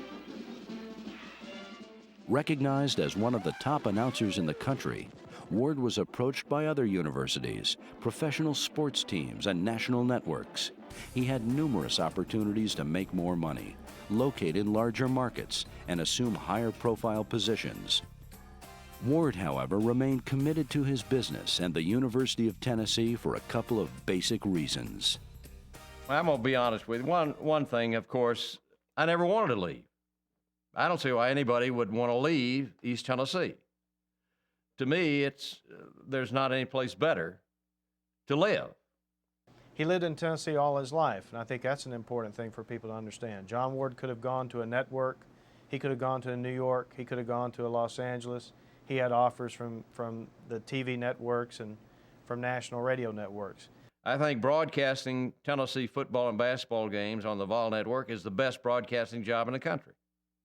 Recognized as one of the top announcers in the country, Ward was approached by other universities, professional sports teams, and national networks. He had numerous opportunities to make more money, locate in larger markets, and assume higher profile positions. Ward, however, remained committed to his business and the University of Tennessee for a couple of basic reasons. I'm going to be honest with you. One thing, of course, I never wanted to leave. I don't see why anybody would want to leave East Tennessee. To me, there's not any place better to live. He lived in Tennessee all his life, and I think that's an important thing for people to understand. John Ward could have gone to a network. He could have gone to New York. He could have gone to Los Angeles. He had offers from the TV networks and from national radio networks. I think broadcasting Tennessee football and basketball games on the Vol Network is the best broadcasting job in the country,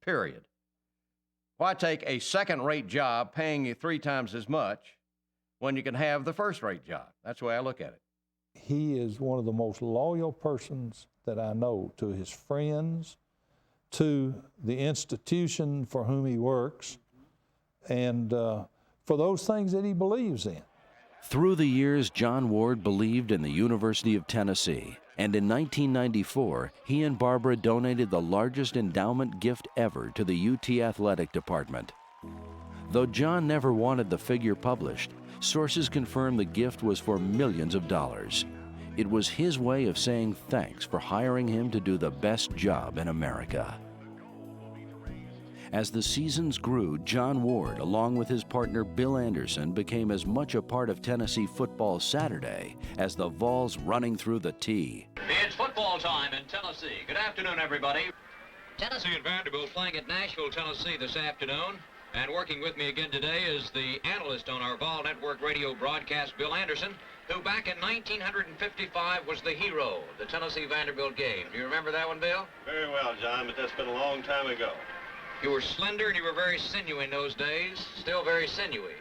period. Why take a second-rate job paying you 3 times as much when you can have the first-rate job? That's the way I look at it. He is one of the most loyal persons that I know to his friends, to the institution for whom he works, and for those things that he believes in. Through the years, John Ward believed in the University of Tennessee, and in 1994, he and Barbara donated the largest endowment gift ever to the UT Athletic Department. Though John never wanted the figure published, sources confirm the gift was for millions of dollars. It was his way of saying thanks for hiring him to do the best job in America. As the seasons grew, John Ward, along with his partner Bill Anderson, became as much a part of Tennessee football Saturday as the Vols running through the T. It's football time in Tennessee. Good afternoon, everybody. Tennessee and Vanderbilt playing at Nashville, Tennessee this afternoon. And working with me again today is the analyst on our Vol Network radio broadcast, Bill Anderson, who back in 1955 was the hero of the Tennessee-Vanderbilt game. Do you remember that one, Bill? Very well, John, but that's been a long time ago. You were slender and you were very sinewy in those days. Still very sinewy.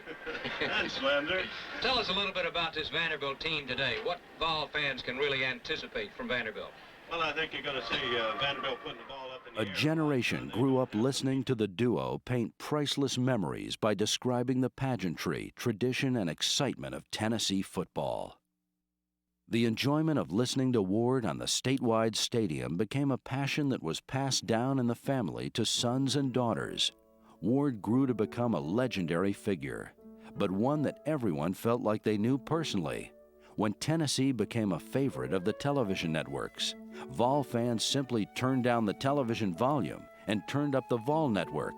And slender. Tell us a little bit about this Vanderbilt team today. What Vol fans can really anticipate from Vanderbilt? Well, I think you're going to see Vanderbilt putting the ball up in the air. A generation grew up listening to the duo paint priceless memories by describing the pageantry, tradition, and excitement of Tennessee football. The enjoyment of listening to Ward on the statewide stadium became a passion that was passed down in the family to sons and daughters. Ward grew to become a legendary figure, but one that everyone felt like they knew personally. When Tennessee became a favorite of the television networks, Vol fans simply turned down the television volume and turned up the Vol network.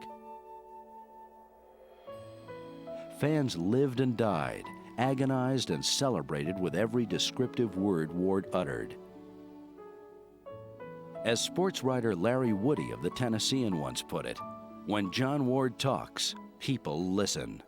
Fans lived and died, agonized and celebrated with every descriptive word Ward uttered. As sports writer Larry Woody of the Tennessean once put it, when John Ward talks, people listen.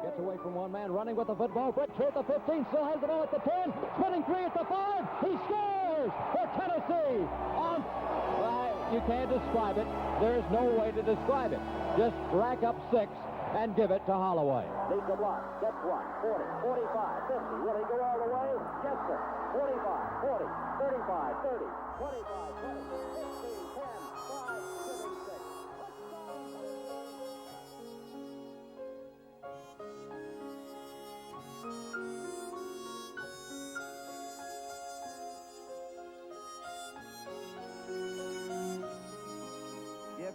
Gets away from one man, running with the football. Brett at the 15, still has the ball at the 10. Spinning 3 at the 5. He scores for Tennessee. You can't describe it. There's no way to describe it. Just rack up 6. and give it to Holloway. Leads the block, gets one, 40, 45, 50. Will he go all the way? Gets it. 45, 40, 35, 30, 25, 20, 15, 10, 5, 76.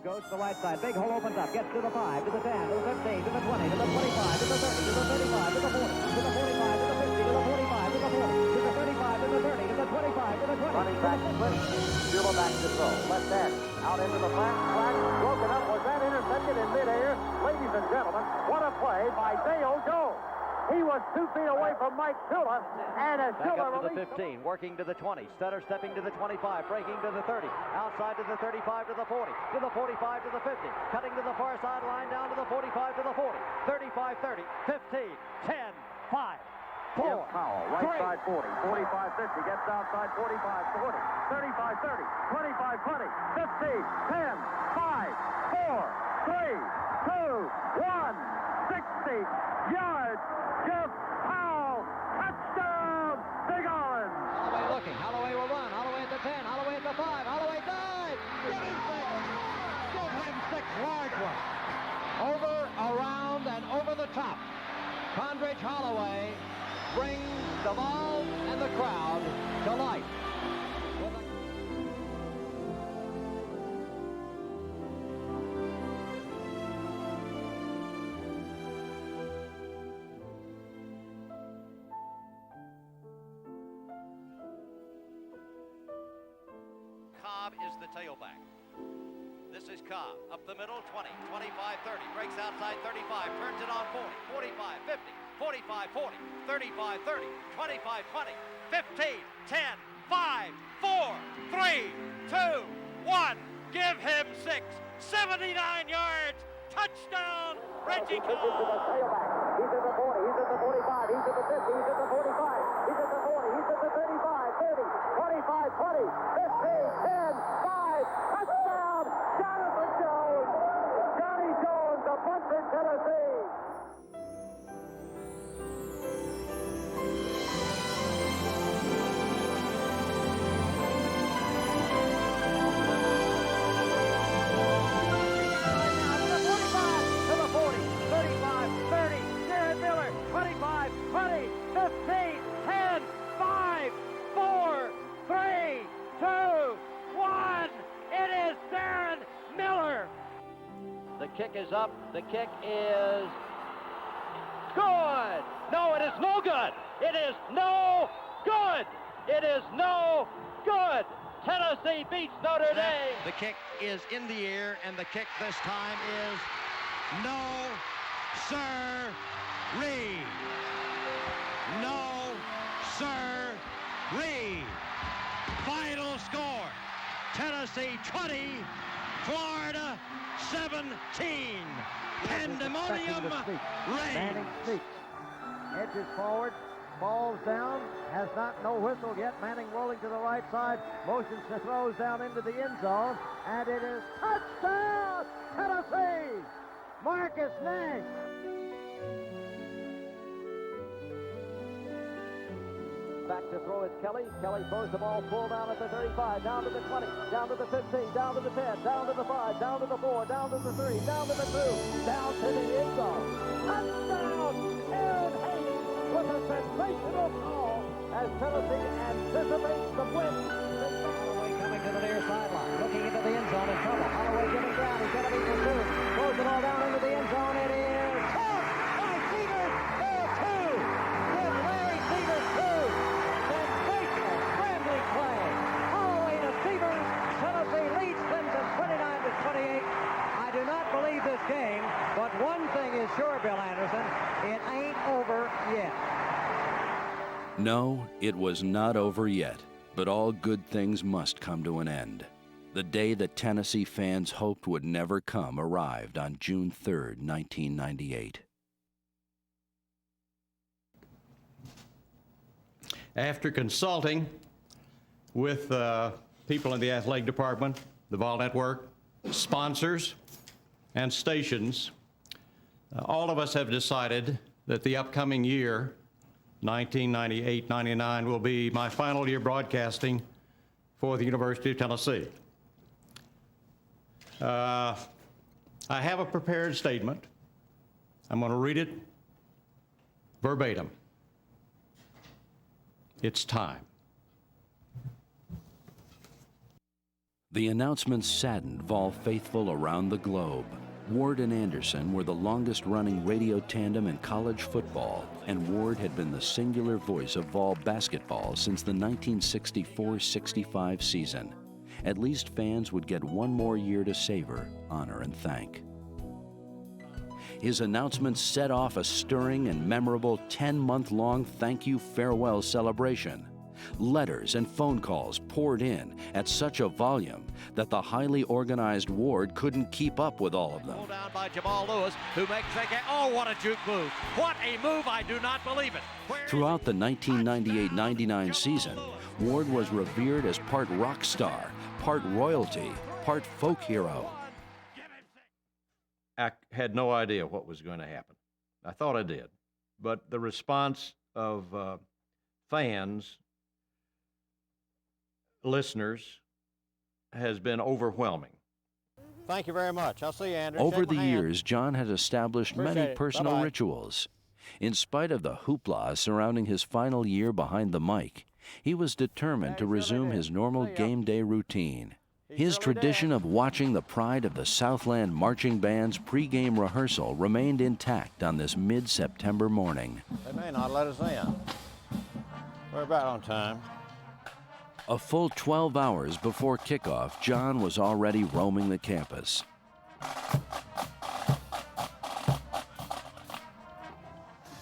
Goes to the right side. Big hole opens up. Gets to the 5, to the 10, to the 15, to the 20, to the 25, to the 30, to the 35, to the 40, to the 45, to the 50, to the 45, to the 40, to the 35, to the 30, to the 25, to the 20. Running back split. Bueller back to throw. Left end. Out into the flat. Broken up. Was that intercepted in midair? Ladies and gentlemen, what a play by Dale Jones. He was 2 feet away from Mike Shula, and as Back Shula up to the 15, working to the 20, Stutter stepping to the 25, breaking to the 30, outside to the 35, to the 40, to the 45, to the 50, cutting to the far sideline, down to the 45, to the 40, 35, 30, 15, 10, 5, 4, Powell, right 3. side 40, 45, 50, gets outside 45, 40, 35, 30, 25, 20, 15, 10, 5, 4, 3, 2, 1, 60 yards. Jeff Powell, touchdown, Big Orange. Holloway looking. Holloway will run. Holloway at the 10. Holloway at the 5. Holloway dives. Give him 6. Give him 6 large ones. Over, around, and over the top. Condridge Holloway brings the ball and the crowd to life. Cobb is the tailback. This is Cobb, up the middle, 20, 25, 30, breaks outside 35, turns it on 40, 45, 50, 45, 40, 35, 30, 25, 20, 15, 10, 5, 4, 3, 2, 1. Give him 6, 79 yards, touchdown, Reggie Cobb. He's at the 40, he's at the 45, he's at the 50, he's at the 45, he's at the 40, he's at the 35, 30, 25, 20, 15, 10, 5, touchdown, Jonathan Jones. Johnny Jones, a punter, Tennessee. The kick is up. The kick is good. No, it is no good. It is no good. It is no good. Tennessee beats Notre Dame. The kick is in the air, and the kick this time is no, sir-ree. No, sir-ree. Final score, Tennessee 20, Florida 17. Pandemonium reigns. Manning speaks. Edges forward, falls down, has no whistle yet. Manning rolling to the right side, motions to throws down into the end zone, and it is touchdown, Tennessee! Marcus Nash. Back to throw is Kelly. Kelly throws the ball full down at the 35, down to the 20, down to the 15, down to the 10, down to the 5, down to the 4, down to the 3, down to the 2, down to the end zone. Touchdown! Aaron Hayes with a sensational call as Tennessee anticipates the blitz. Holloway coming to the near sideline, looking into the end zone in trouble. Holloway giving ground. He's going to be pursued. Throws it all down into the end zone. It is caught by Severs. There are 2. With Larry Severs 2. Sensational scrambling play. Holloway to Severs. Tennessee leads Clemson 29-28. I do not believe this game, but one thing is sure, Bill Anderson, it ain't over yet. No, it was not over yet, but all good things must come to an end. The day that Tennessee fans hoped would never come arrived on June 3rd, 1998. After consulting with people in the athletic department, the Vol Network, sponsors, and stations, All of us have decided that the upcoming year, 1998-99, will be my final year broadcasting for the University of Tennessee. I have a prepared statement. I'm going to read it verbatim. It's time. The announcement saddened Vol faithful around the globe. Ward and Anderson were the longest-running radio tandem in college football, and Ward had been the singular voice of Vol basketball since the 1964-65 season. At least fans would get one more year to savor, honor, and thank. His announcement set off a stirring and memorable 10-month-long thank you farewell celebration. Letters and phone calls poured in at such a volume that the highly organized Ward couldn't keep up with all of them. Pulled down by Jamal Lewis, who makes a game. Oh, what a juke move. What a move. I do not believe it. Throughout the 1998-99 season, Ward was revered as part rock star, part royalty, part folk hero. I had no idea what was going to happen. I thought I did. But the response of fans, listeners, has been overwhelming. Thank you very much. I'll see you, Andrew. Over Shake the my hand. years, John had established Appreciate many it. personal Bye-bye. rituals. In spite of the hoopla surrounding his final year behind the mic, he was determined to resume his normal game day routine. His tradition of watching the pride of the Southland Marching Band's pregame rehearsal remained intact on this mid-September morning. They may not let us in. We're about on time. A full 12 hours before kickoff, John was already roaming the campus.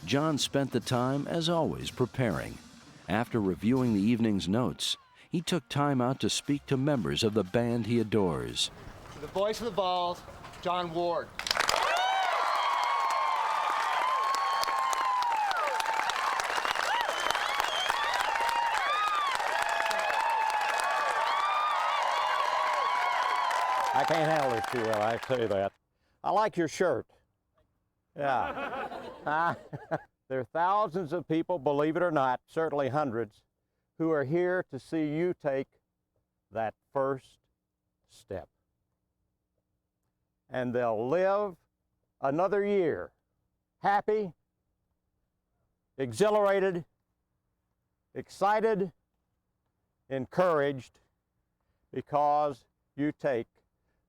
John spent the time, as always, preparing. After reviewing the evening's notes, he took time out to speak to members of the band he adores. The voice of the Vols, John Ward. I can't handle this too well, I tell you that. I like your shirt. Yeah. There are thousands of people, believe it or not, certainly hundreds, who are here to see you take that first step. And they'll live another year happy, exhilarated, excited, encouraged, because you take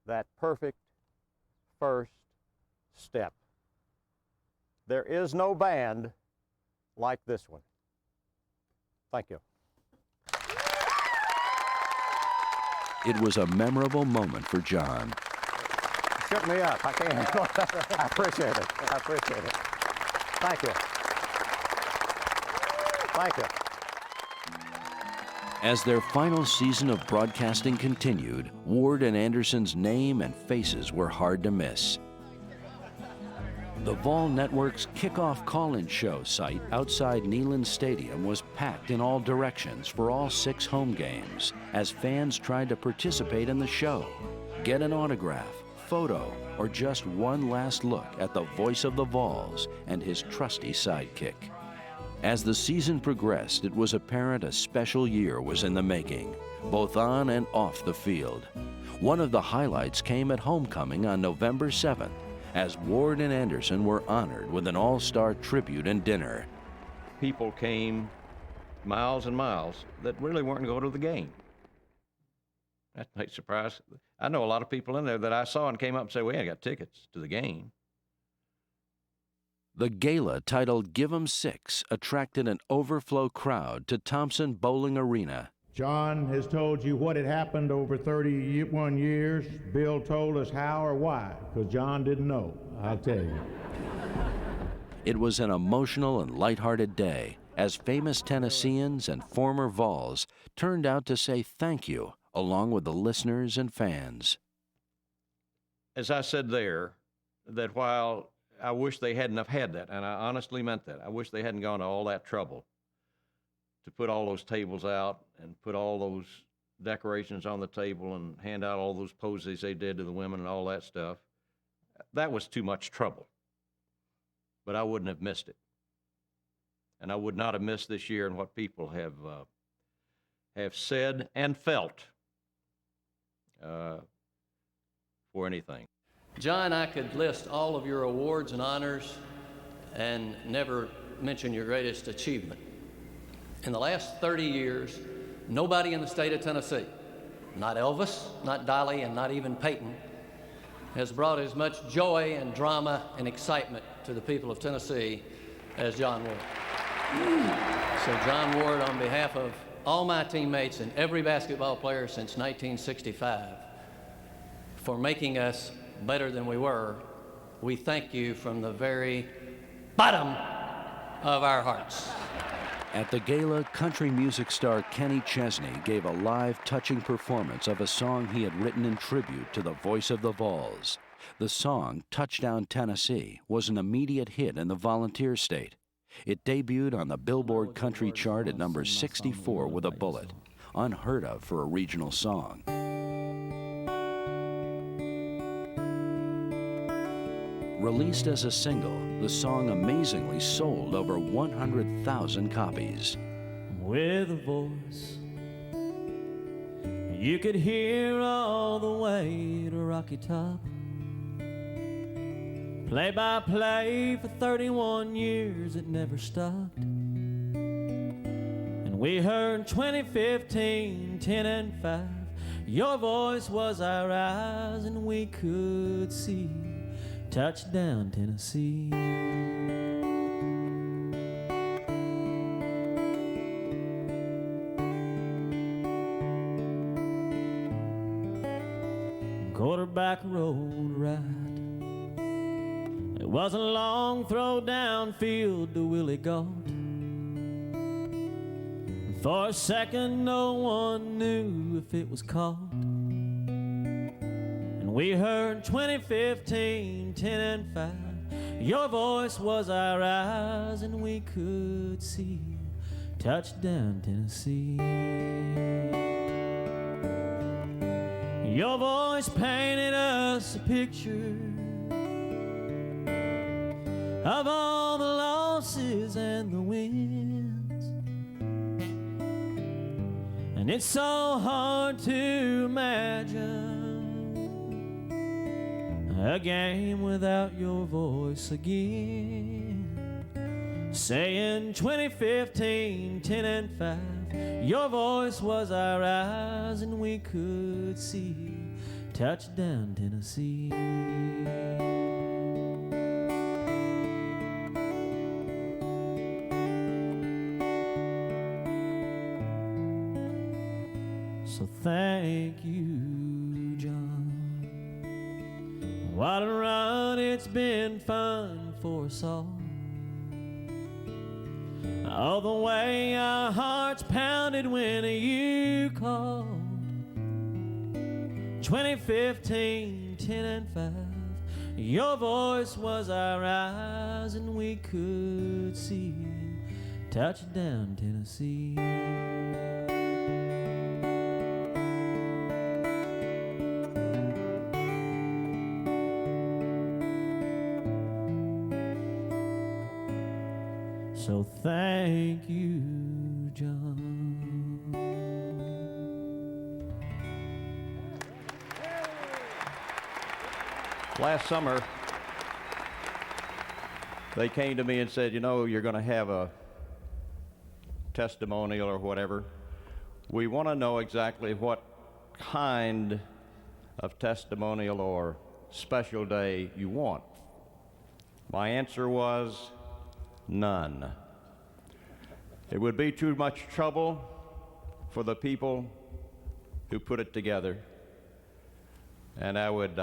that perfect first step. There is no band like this one. Thank you. It was a memorable moment for John. Shut me up. I can't handle it. I appreciate it. I appreciate it. Thank you. Thank you. As their final season of broadcasting continued, Ward and Anderson's name and faces were hard to miss. The Vol Network's kickoff call-in show site outside Neyland Stadium was packed in all directions for all 6 home games as fans tried to participate in the show, get an autograph, photo, or just one last look at the voice of the Vols and his trusty sidekick. As the season progressed, it was apparent a special year was in the making, both on and off the field. One of the highlights came at homecoming on November 7th, as Ward and Anderson were honored with an all-star tribute and dinner. People came miles and miles that really weren't going to go to the game. That might surprise. I know a lot of people in there that I saw and came up and said, "We ain't got tickets to the game." The gala, titled Give 'em Six, attracted an overflow crowd to Thompson Bowling Arena. John has told you what had happened over 31 years. Bill told us how or why, because John didn't know. I'll tell you. It was an emotional and lighthearted day as famous Tennesseans and former Vols turned out to say thank you along with the listeners and fans. As I said there, that while I wish they hadn't have had that, and I honestly meant that, I wish they hadn't gone to all that trouble to put all those tables out and put all those decorations on the table and hand out all those posies they did to the women and all that stuff. That was too much trouble. but I wouldn't have missed it. And I would not have missed this year and what people have said and felt for anything. John, I could list all of your awards and honors and never mention your greatest achievement. In the last 30 years, nobody in the state of Tennessee, not Elvis, not Dolly, and not even Peyton, has brought as much joy and drama and excitement to the people of Tennessee as John Ward. So John Ward, on behalf of all my teammates and every basketball player since 1965, for making us better than we were, we thank you from the very bottom of our hearts. At the gala, country music star Kenny Chesney gave a live, touching performance of a song he had written in tribute to the voice of the Vols. The song, Touchdown Tennessee, was an immediate hit in the Volunteer State. It debuted on the Billboard Country chart at number 64 with a bullet, unheard of for a regional song. Released as a single, the song amazingly sold over 100,000 copies. With a voice you could hear all the way to Rocky Top. Play by play for 31 years, it never stopped. And we heard 2015, 10 and 5. Your voice was our eyes, and we could see Touchdown Tennessee. Quarterback rolled right. It was a long throw downfield to Willie Gault. For a second, no one knew if it was caught. And we heard 2015, 10 and 5. Your voice was our eyes, and we could see Touchdown Tennessee. Your voice painted us a picture of all the losses and the wins. And it's so hard to imagine a game without your voice again. Saying 2015, 10 and 5, your voice was our eyes, and we could see Touchdown Tennessee. So thank you, John. What a run, it's been fun for us all. All the way our hearts pounded when you called. 2015, 10 and 5. Your voice was our eyes, and we could see Touchdown Tennessee. So thank you, John. Last summer, they came to me and said, you know, you're going to have a testimonial or whatever. We want to know exactly what kind of testimonial or special day you want. My answer was none. It would be too much trouble for the people who put it together. And I would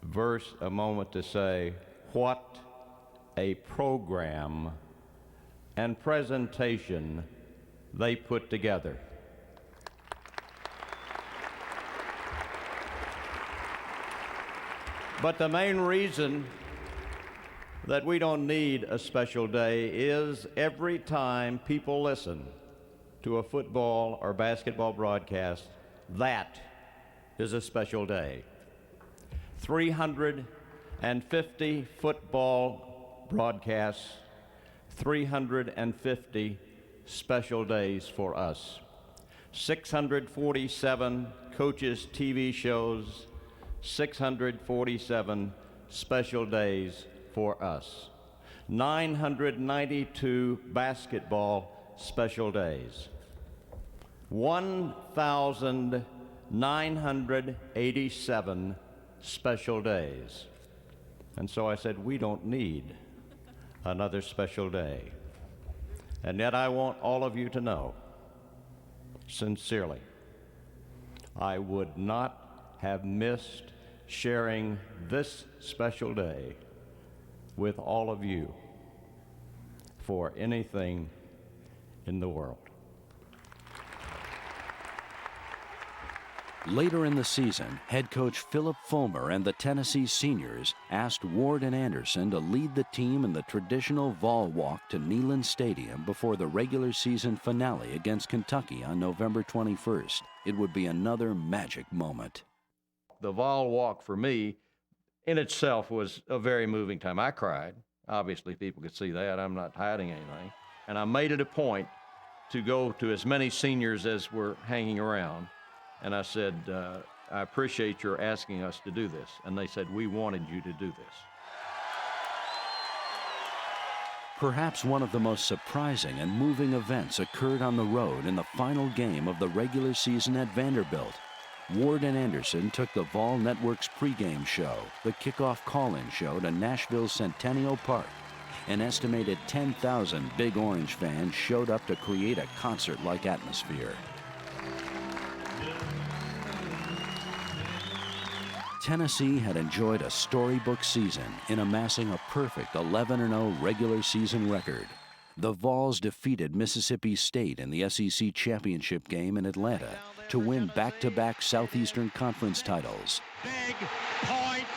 verse a moment to say, what a program and presentation they put together. But the main reason that we don't need a special day is every time people listen to a football or basketball broadcast, that is a special day. 350 football broadcasts 350 special days for us. 647 coaches' TV shows, 647 special days for us. 992 basketball special days. 1,987 special days. And so I said, we don't need another special day. And yet I want all of you to know, sincerely, I would not have missed sharing this special day with all of you for anything in the world. Later in the season, head coach Philip Fulmer and the Tennessee seniors asked Ward and Anderson to lead the team in the traditional Vol Walk to Neyland Stadium before the regular season finale against Kentucky on November 21st. It would be another magic moment. The Vol Walk for me in itself was a very moving time. I cried. Obviously, people could see that. I'm not hiding anything. And I made it a point to go to as many seniors as were hanging around. And I said, I appreciate your asking us to do this. And they said, we wanted you to do this. Perhaps one of the most surprising and moving events occurred on the road in the final game of the regular season at Vanderbilt. Ward and Anderson took the Vol Network's pregame show, the kickoff call-in show, to Nashville's Centennial Park. An estimated 10,000 Big Orange fans showed up to create a concert-like atmosphere. Tennessee had enjoyed a storybook season in amassing a perfect 11-0 regular season record. The Vols defeated Mississippi State in the SEC championship game in Atlanta to win back-to-back Southeastern Conference titles. Big points,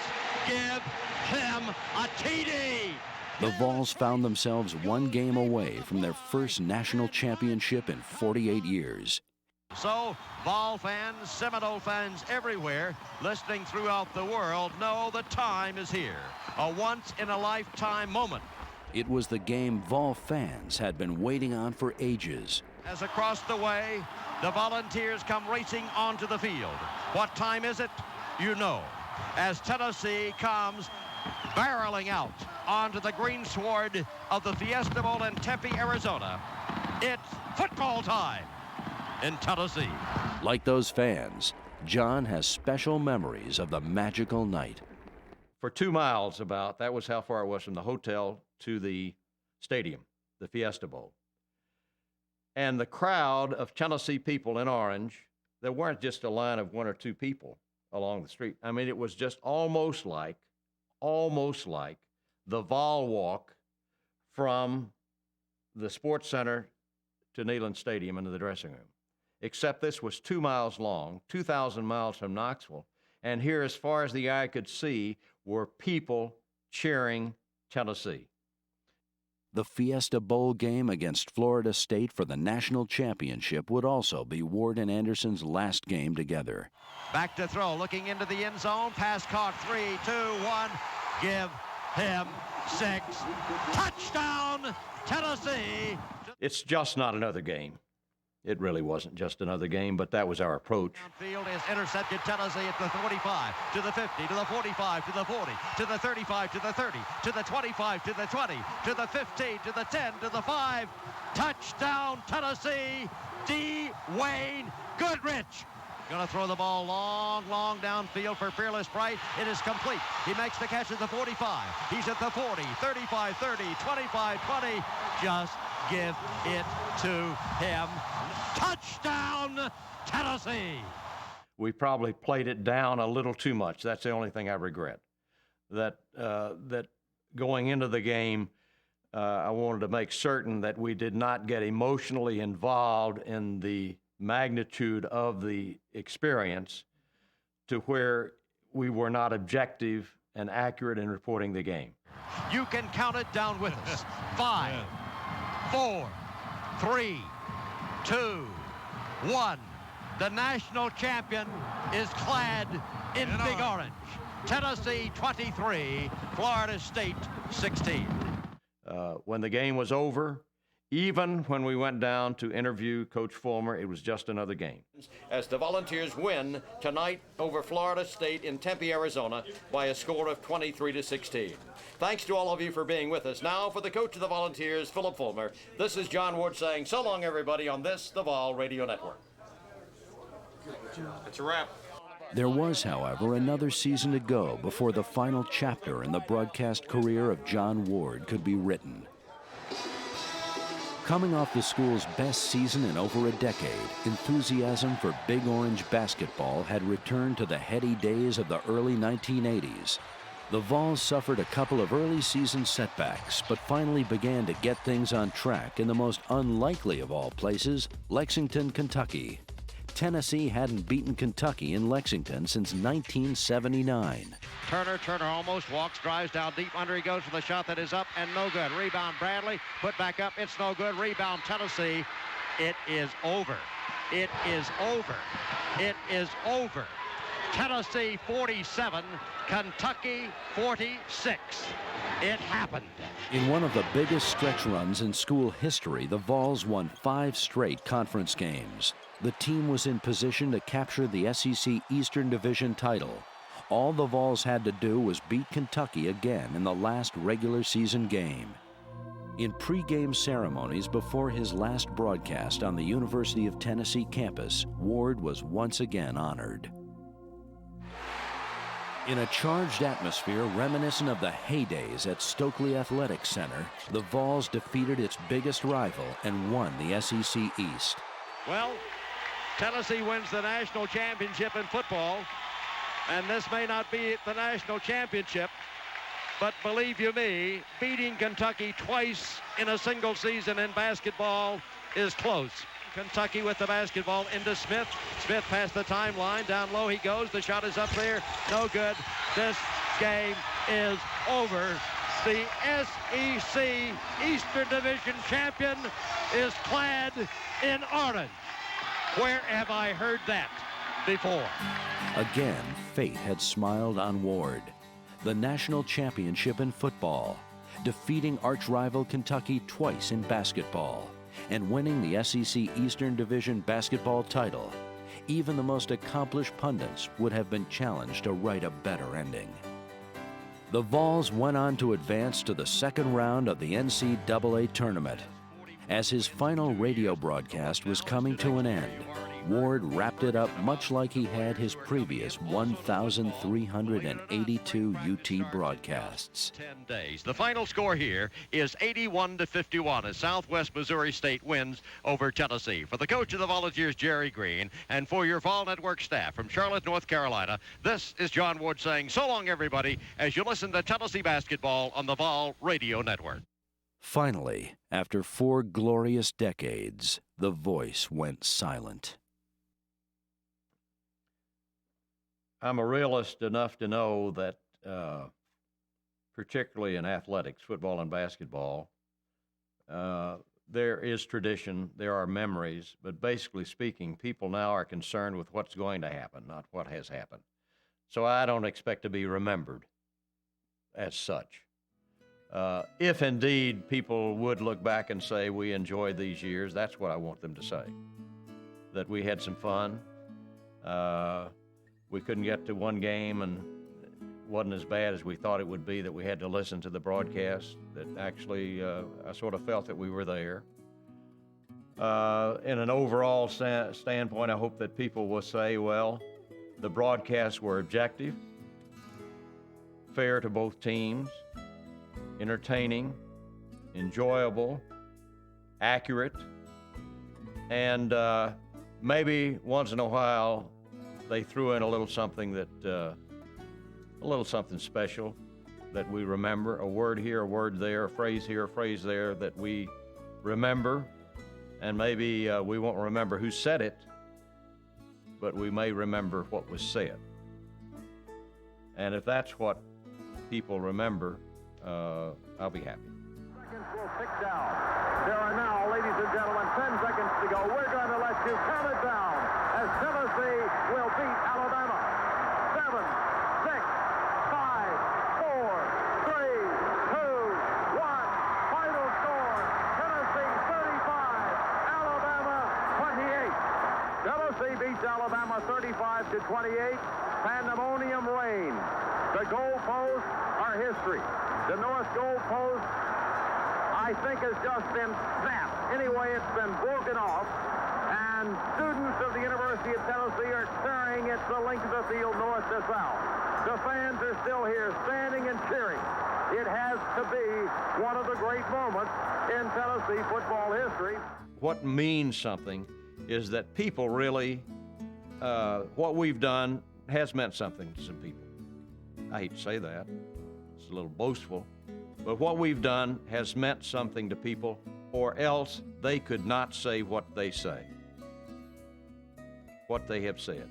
give him a TD. The Vols found themselves one game away from their first national championship in 48 years. So, Vol fans, Seminole fans everywhere, listening throughout the world, know the time is here. A once-in-a-lifetime moment. It was the game Vol fans had been waiting on for ages. As across the way, the Volunteers come racing onto the field. What time is it? You know. As Tennessee comes barreling out onto the greensward of the Fiesta Bowl in Tempe, Arizona, it's football time in Tennessee. Like those fans, John has special memories of the magical night. For 2 miles about, that was how far it was from the hotel to the stadium, the Fiesta Bowl. And the crowd of Tennessee people in orange, there weren't just a line of 1 or 2 people along the street. I mean, it was just almost like the Vol Walk from the Sports Center to Neyland Stadium into the dressing room. Except this was 2 miles long, 2,000 miles from Knoxville. And here, as far as the eye could see, were people cheering Tennessee. The Fiesta Bowl game against Florida State for the national championship would also be Ward and Anderson's last game together. Back to throw, looking into the end zone, pass caught, 3, 2, 1, give him 6. Touchdown, Tennessee. It's just not another game. It really wasn't just another game, but that was our approach. Field is intercepted. Tennessee at the 45, to the 50, to the 45, to the 40, to the 35, to the 30, to the 25, to the 20, to the 15, to the 10, to the 5. Touchdown, Tennessee. D. Wayne Goodrich. Going to throw the ball long downfield for Fearless Bright. It is complete. He makes the catch at the 45. He's at the 40, 35, 30, 25, 20. Just give it to him. Touchdown, Tennessee. We probably played it down a little too much. That's the only thing I regret. That going into the game, I wanted to make certain that we did not get emotionally involved in the magnitude of the experience to where we were not objective and accurate in reporting the game. You can count it down with us. 5, 4, 3, 2, 1. The national champion is clad in big orange. Tennessee 23, Florida State 16. When the game was over, even when we went down to interview Coach Fulmer, it was just another game. As the Volunteers win tonight over Florida State in Tempe, Arizona by a score of 23-16. Thanks to all of you for being with us. Now for the coach of the Volunteers, Philip Fulmer, this is John Ward saying so long, everybody, on this, the Vol Radio Network. It's a wrap. There was, however, another season to go before the final chapter in the broadcast career of John Ward could be written. Coming off the school's best season in over a decade, enthusiasm for Big Orange basketball had returned to the heady days of the early 1980s. The Vols suffered a couple of early season setbacks, but finally began to get things on track in the most unlikely of all places, Lexington, Kentucky. Tennessee hadn't beaten Kentucky in Lexington since 1979. Turner almost walks, drives down deep, under he goes for the shot that is up and no good. Rebound Bradley, put back up, it's no good. Rebound Tennessee. It is over. It is over. It is over. Tennessee 47, Kentucky 46. It happened. In one of the biggest stretch runs in school history, the Vols won 5 straight conference games. The team was in position to capture the SEC Eastern Division title. All the Vols had to do was beat Kentucky again in the last regular season game. In pregame ceremonies before his last broadcast on the University of Tennessee campus, Ward was once again honored. In a charged atmosphere reminiscent of the heydays at Stokely Athletic Center, the Vols defeated its biggest rival and won the SEC East. Well, Tennessee wins the national championship in football, and this may not be the national championship, but believe you me, beating Kentucky twice in a single season in basketball is close. Kentucky with the basketball into Smith. Smith past the timeline, down low he goes, the shot is up there, no good. This game is over. The SEC Eastern Division champion is clad in orange. Where have I heard that before? Again, fate had smiled on Ward. The national championship in football, defeating arch-rival Kentucky twice in basketball, and winning the SEC Eastern Division basketball title. Even the most accomplished pundits would have been challenged to write a better ending. The Vols went on to advance to the second round of the NCAA tournament. As his final radio broadcast was coming to an end, Ward wrapped it up much like he had his previous 1,382 UT broadcasts. 10 days. The final score here is 81-51 as Southwest Missouri State wins over Tennessee. For the coach of the Volunteers, Jerry Green, and for your Vol Network staff from Charlotte, North Carolina, this is John Ward saying so long, everybody, as you listen to Tennessee basketball on the Vol Radio Network. Finally, after 4 glorious decades, the voice went silent. I'm a realist enough to know that, particularly in athletics, football and basketball, there is tradition, there are memories, but basically speaking, people now are concerned with what's going to happen, not what has happened. So I don't expect to be remembered as such. If indeed people would look back and say we enjoyed these years, that's what I want them to say. That we had some fun. We couldn't get to one game and it wasn't as bad as we thought it would be, that we had to listen to the broadcast, that actually I sort of felt that we were there. In an overall standpoint, I hope that people will say, well, the broadcasts were objective, fair to both teams, entertaining, enjoyable, accurate, and maybe once in a while they threw in a little something that, a little something special that we remember, a word here, a word there, a phrase here, a phrase there that we remember, and maybe we won't remember who said it, but we may remember what was said. And if that's what people remember, I'll be happy. Seconds will tick down. There are now, ladies and gentlemen, 10 seconds to go. We're going to let you count it down as Tennessee will beat Alabama. 7, 6, 5, 4, 3, 2, 1. 28, pandemonium reigns. The goalposts are history. The north goalpost, I think, has just been snapped. Anyway, it's been broken off, and students of the University of Tennessee are cheering at the length of the field north to south. The fans are still here, standing and cheering. It has to be one of the great moments in Tennessee football history. What means something is that people really, what we've done has meant something to some people. I hate to say that. It's a little boastful. But what we've done has meant something to people, or else they could not say what they say, what they have said,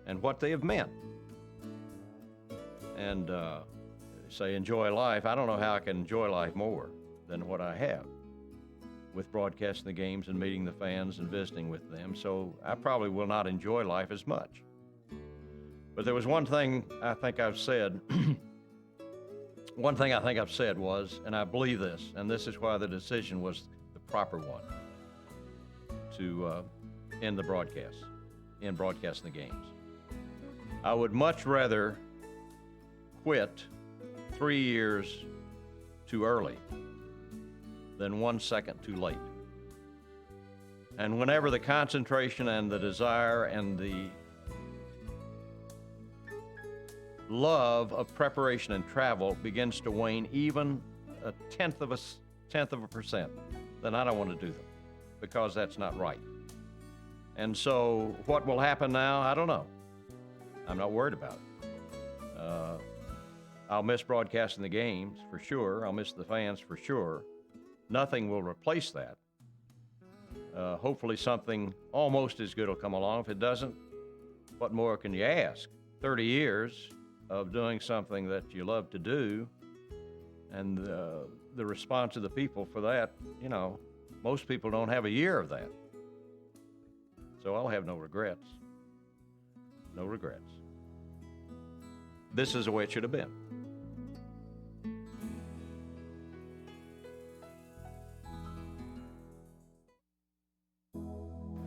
and what they have meant. And say enjoy life. I don't know how I can enjoy life more than what I have with broadcasting the games and meeting the fans and visiting with them. So I probably will not enjoy life as much. But there was one thing I think I've said. One thing I think I've said was, and I believe this, and this is why the decision was the proper one to end the broadcast, end broadcasting the games. I would much rather quit 3 years too early than 1 second too late. And whenever the concentration and the desire and the love of preparation and travel begins to wane even a tenth of a percent, then I don't want to do them, because that's not right. And so what will happen now, I don't know. I'm not worried about it. I'll miss broadcasting the games for sure. I'll miss the fans for sure. Nothing will replace that. Hopefully something almost as good will come along. If it doesn't, what more can you ask? 30 years of doing something that you love to do, and the response of the people for that, you know, most people don't have a year of that. So I'll have no regrets. No regrets. This is the way it should have been.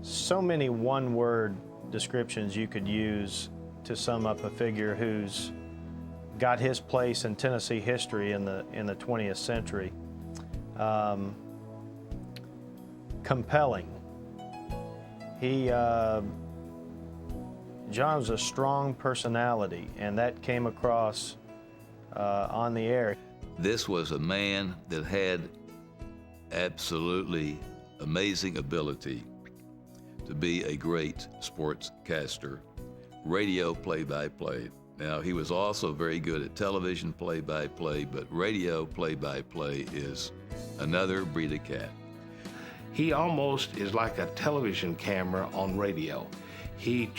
So many one-word descriptions you could use to sum up a figure who's got his place in Tennessee history in the 20th century. Compelling. John was a strong personality, and that came across on the air. This was a man that had absolutely amazing ability to be a great sportscaster, radio play-by-play. Now, he was also very good at television play-by-play, but radio play-by-play is another breed of cat. He almost is like a television camera on radio. He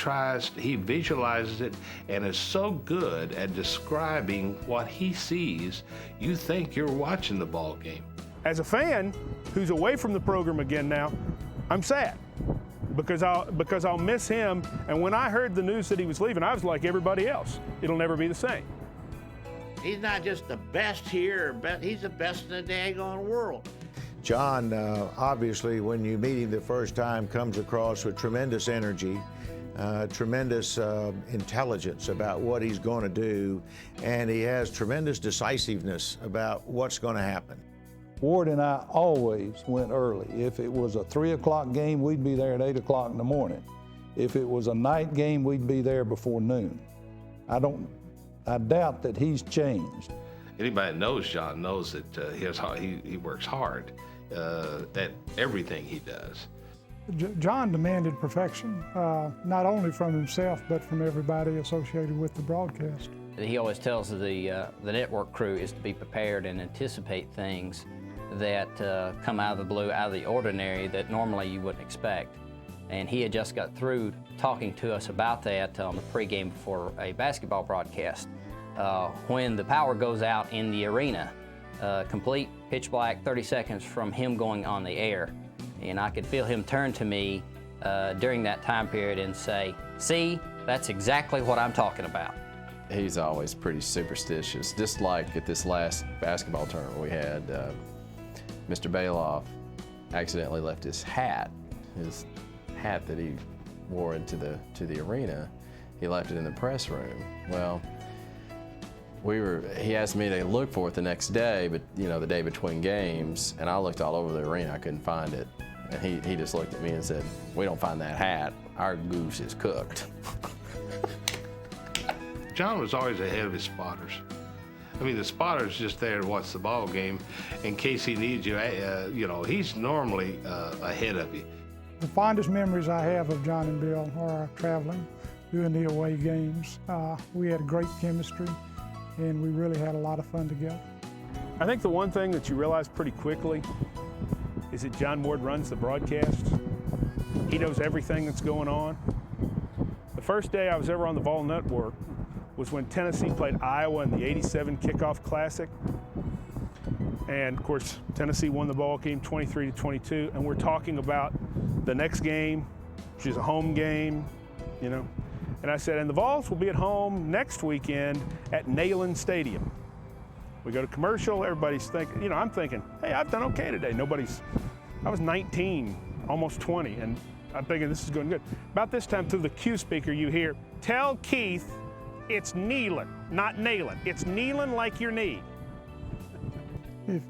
visualizes it and is so good at describing what he sees, you think you're watching the ball game. As a fan who's away from the program again now, I'm sad because I'll miss him. And when I heard the news that he was leaving, I was like everybody else. It'll never be the same. He's not just the best here, he's the best in the daggone world. John, obviously, when you meet him the first time, comes across with tremendous energy, tremendous intelligence about what he's going to do, and he has tremendous decisiveness about what's going to happen. Ward and I always went early. If it was a 3 o'clock game, we'd be there at 8 o'clock in the morning. If it was a night game, we'd be there before noon. I doubt that he's changed. Anybody that knows John knows that he works hard at everything he does. John demanded perfection, not only from himself, but from everybody associated with the broadcast. He always tells the network crew is to be prepared and anticipate things that come out of the blue, out of the ordinary, that normally you wouldn't expect. And he had just got through talking to us about that on the pregame before a basketball broadcast. When the power goes out in the arena, complete pitch black, 30 seconds from him going on the air. And I could feel him turn to me during that time period and say, "See, that's exactly what I'm talking about." He's always pretty superstitious, just like at this last basketball tournament we had. Mr. Bailoff accidentally left his hat that he wore into the arena, He left it in the press room. Well, he asked me to look for it the next day, but the day between games, and I looked all over the arena, I couldn't find it. And he just looked at me and said, "We don't find that hat, our goose is cooked." John was always ahead of his spotters. I mean, the spotter's just there to watch the ball game in case he needs you. He's normally ahead of you. The fondest memories I have of John and Bill are traveling, doing the away games. We had great chemistry, and we really had a lot of fun together. I think the one thing that you realize pretty quickly is that John Ward runs the broadcast. He knows everything that's going on. The first day I was ever on the Vol Network was when Tennessee played Iowa in the '87 Kickoff Classic. And of course, Tennessee won the ball game 23-22, and we're talking about the next game, which is a home game, And I said, and the Vols will be at home next weekend at Neyland Stadium. We go to commercial, everybody's thinking, I'm thinking, hey, I've done okay today. I was 19, almost 20, and I'm thinking this is going good. About this time through the cue speaker, you hear, "Tell Keith it's Neyland, not Neyland. It's Neyland like your knee."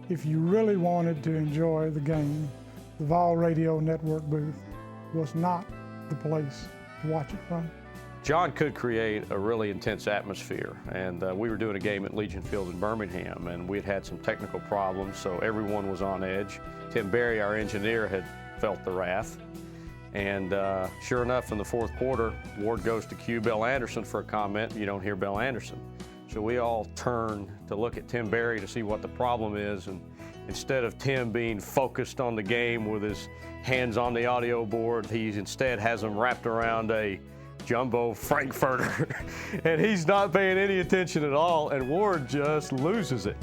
If you really wanted to enjoy the game, the Vol Radio Network booth was not the place to watch it from. John could create a really intense atmosphere, and we were doing a game at Legion Field in Birmingham, and we'd had some technical problems, so everyone was on edge. Tim Berry, our engineer, had felt the wrath, and sure enough, in the fourth quarter, Ward goes to cue Bill Anderson for a comment, and you don't hear Bill Anderson. So we all turn to look at Tim Berry to see what the problem is, and instead of Tim being focused on the game with his hands on the audio board, he instead has them wrapped around a jumbo Frankfurter, and he's not paying any attention at all, and Ward just loses it.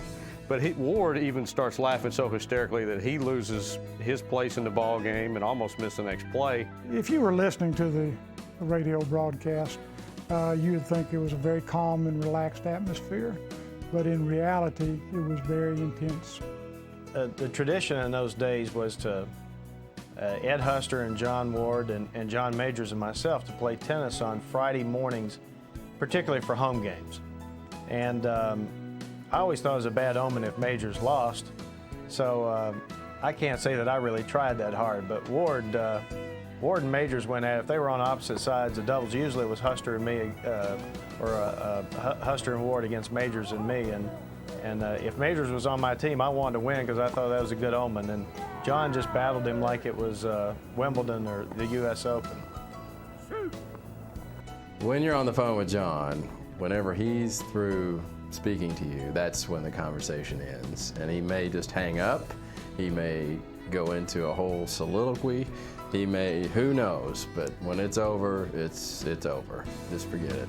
But Ward even starts laughing so hysterically that he loses his place in the ball game and almost missed the next play. If you were listening to the radio broadcast, you would think it was a very calm and relaxed atmosphere, but in reality, it was very intense. The tradition in those days was to Ed Huster and John Ward and John Majors and myself to play tennis on Friday mornings, particularly for home games. And I always thought it was a bad omen if Majors lost, so I can't say that I really tried that hard, but Ward and Majors went at it. If they were on opposite sides of doubles, usually it was Huster and me, or Huster and Ward against Majors and me. And if Majors was on my team, I wanted to win because I thought that was a good omen. And John just battled him like it was Wimbledon or the U.S. Open. When you're on the phone with John, whenever he's through speaking to you, that's when the conversation ends. And he may just hang up. He may go into a whole soliloquy. He may, who knows, but when it's over, it's over. Just forget it.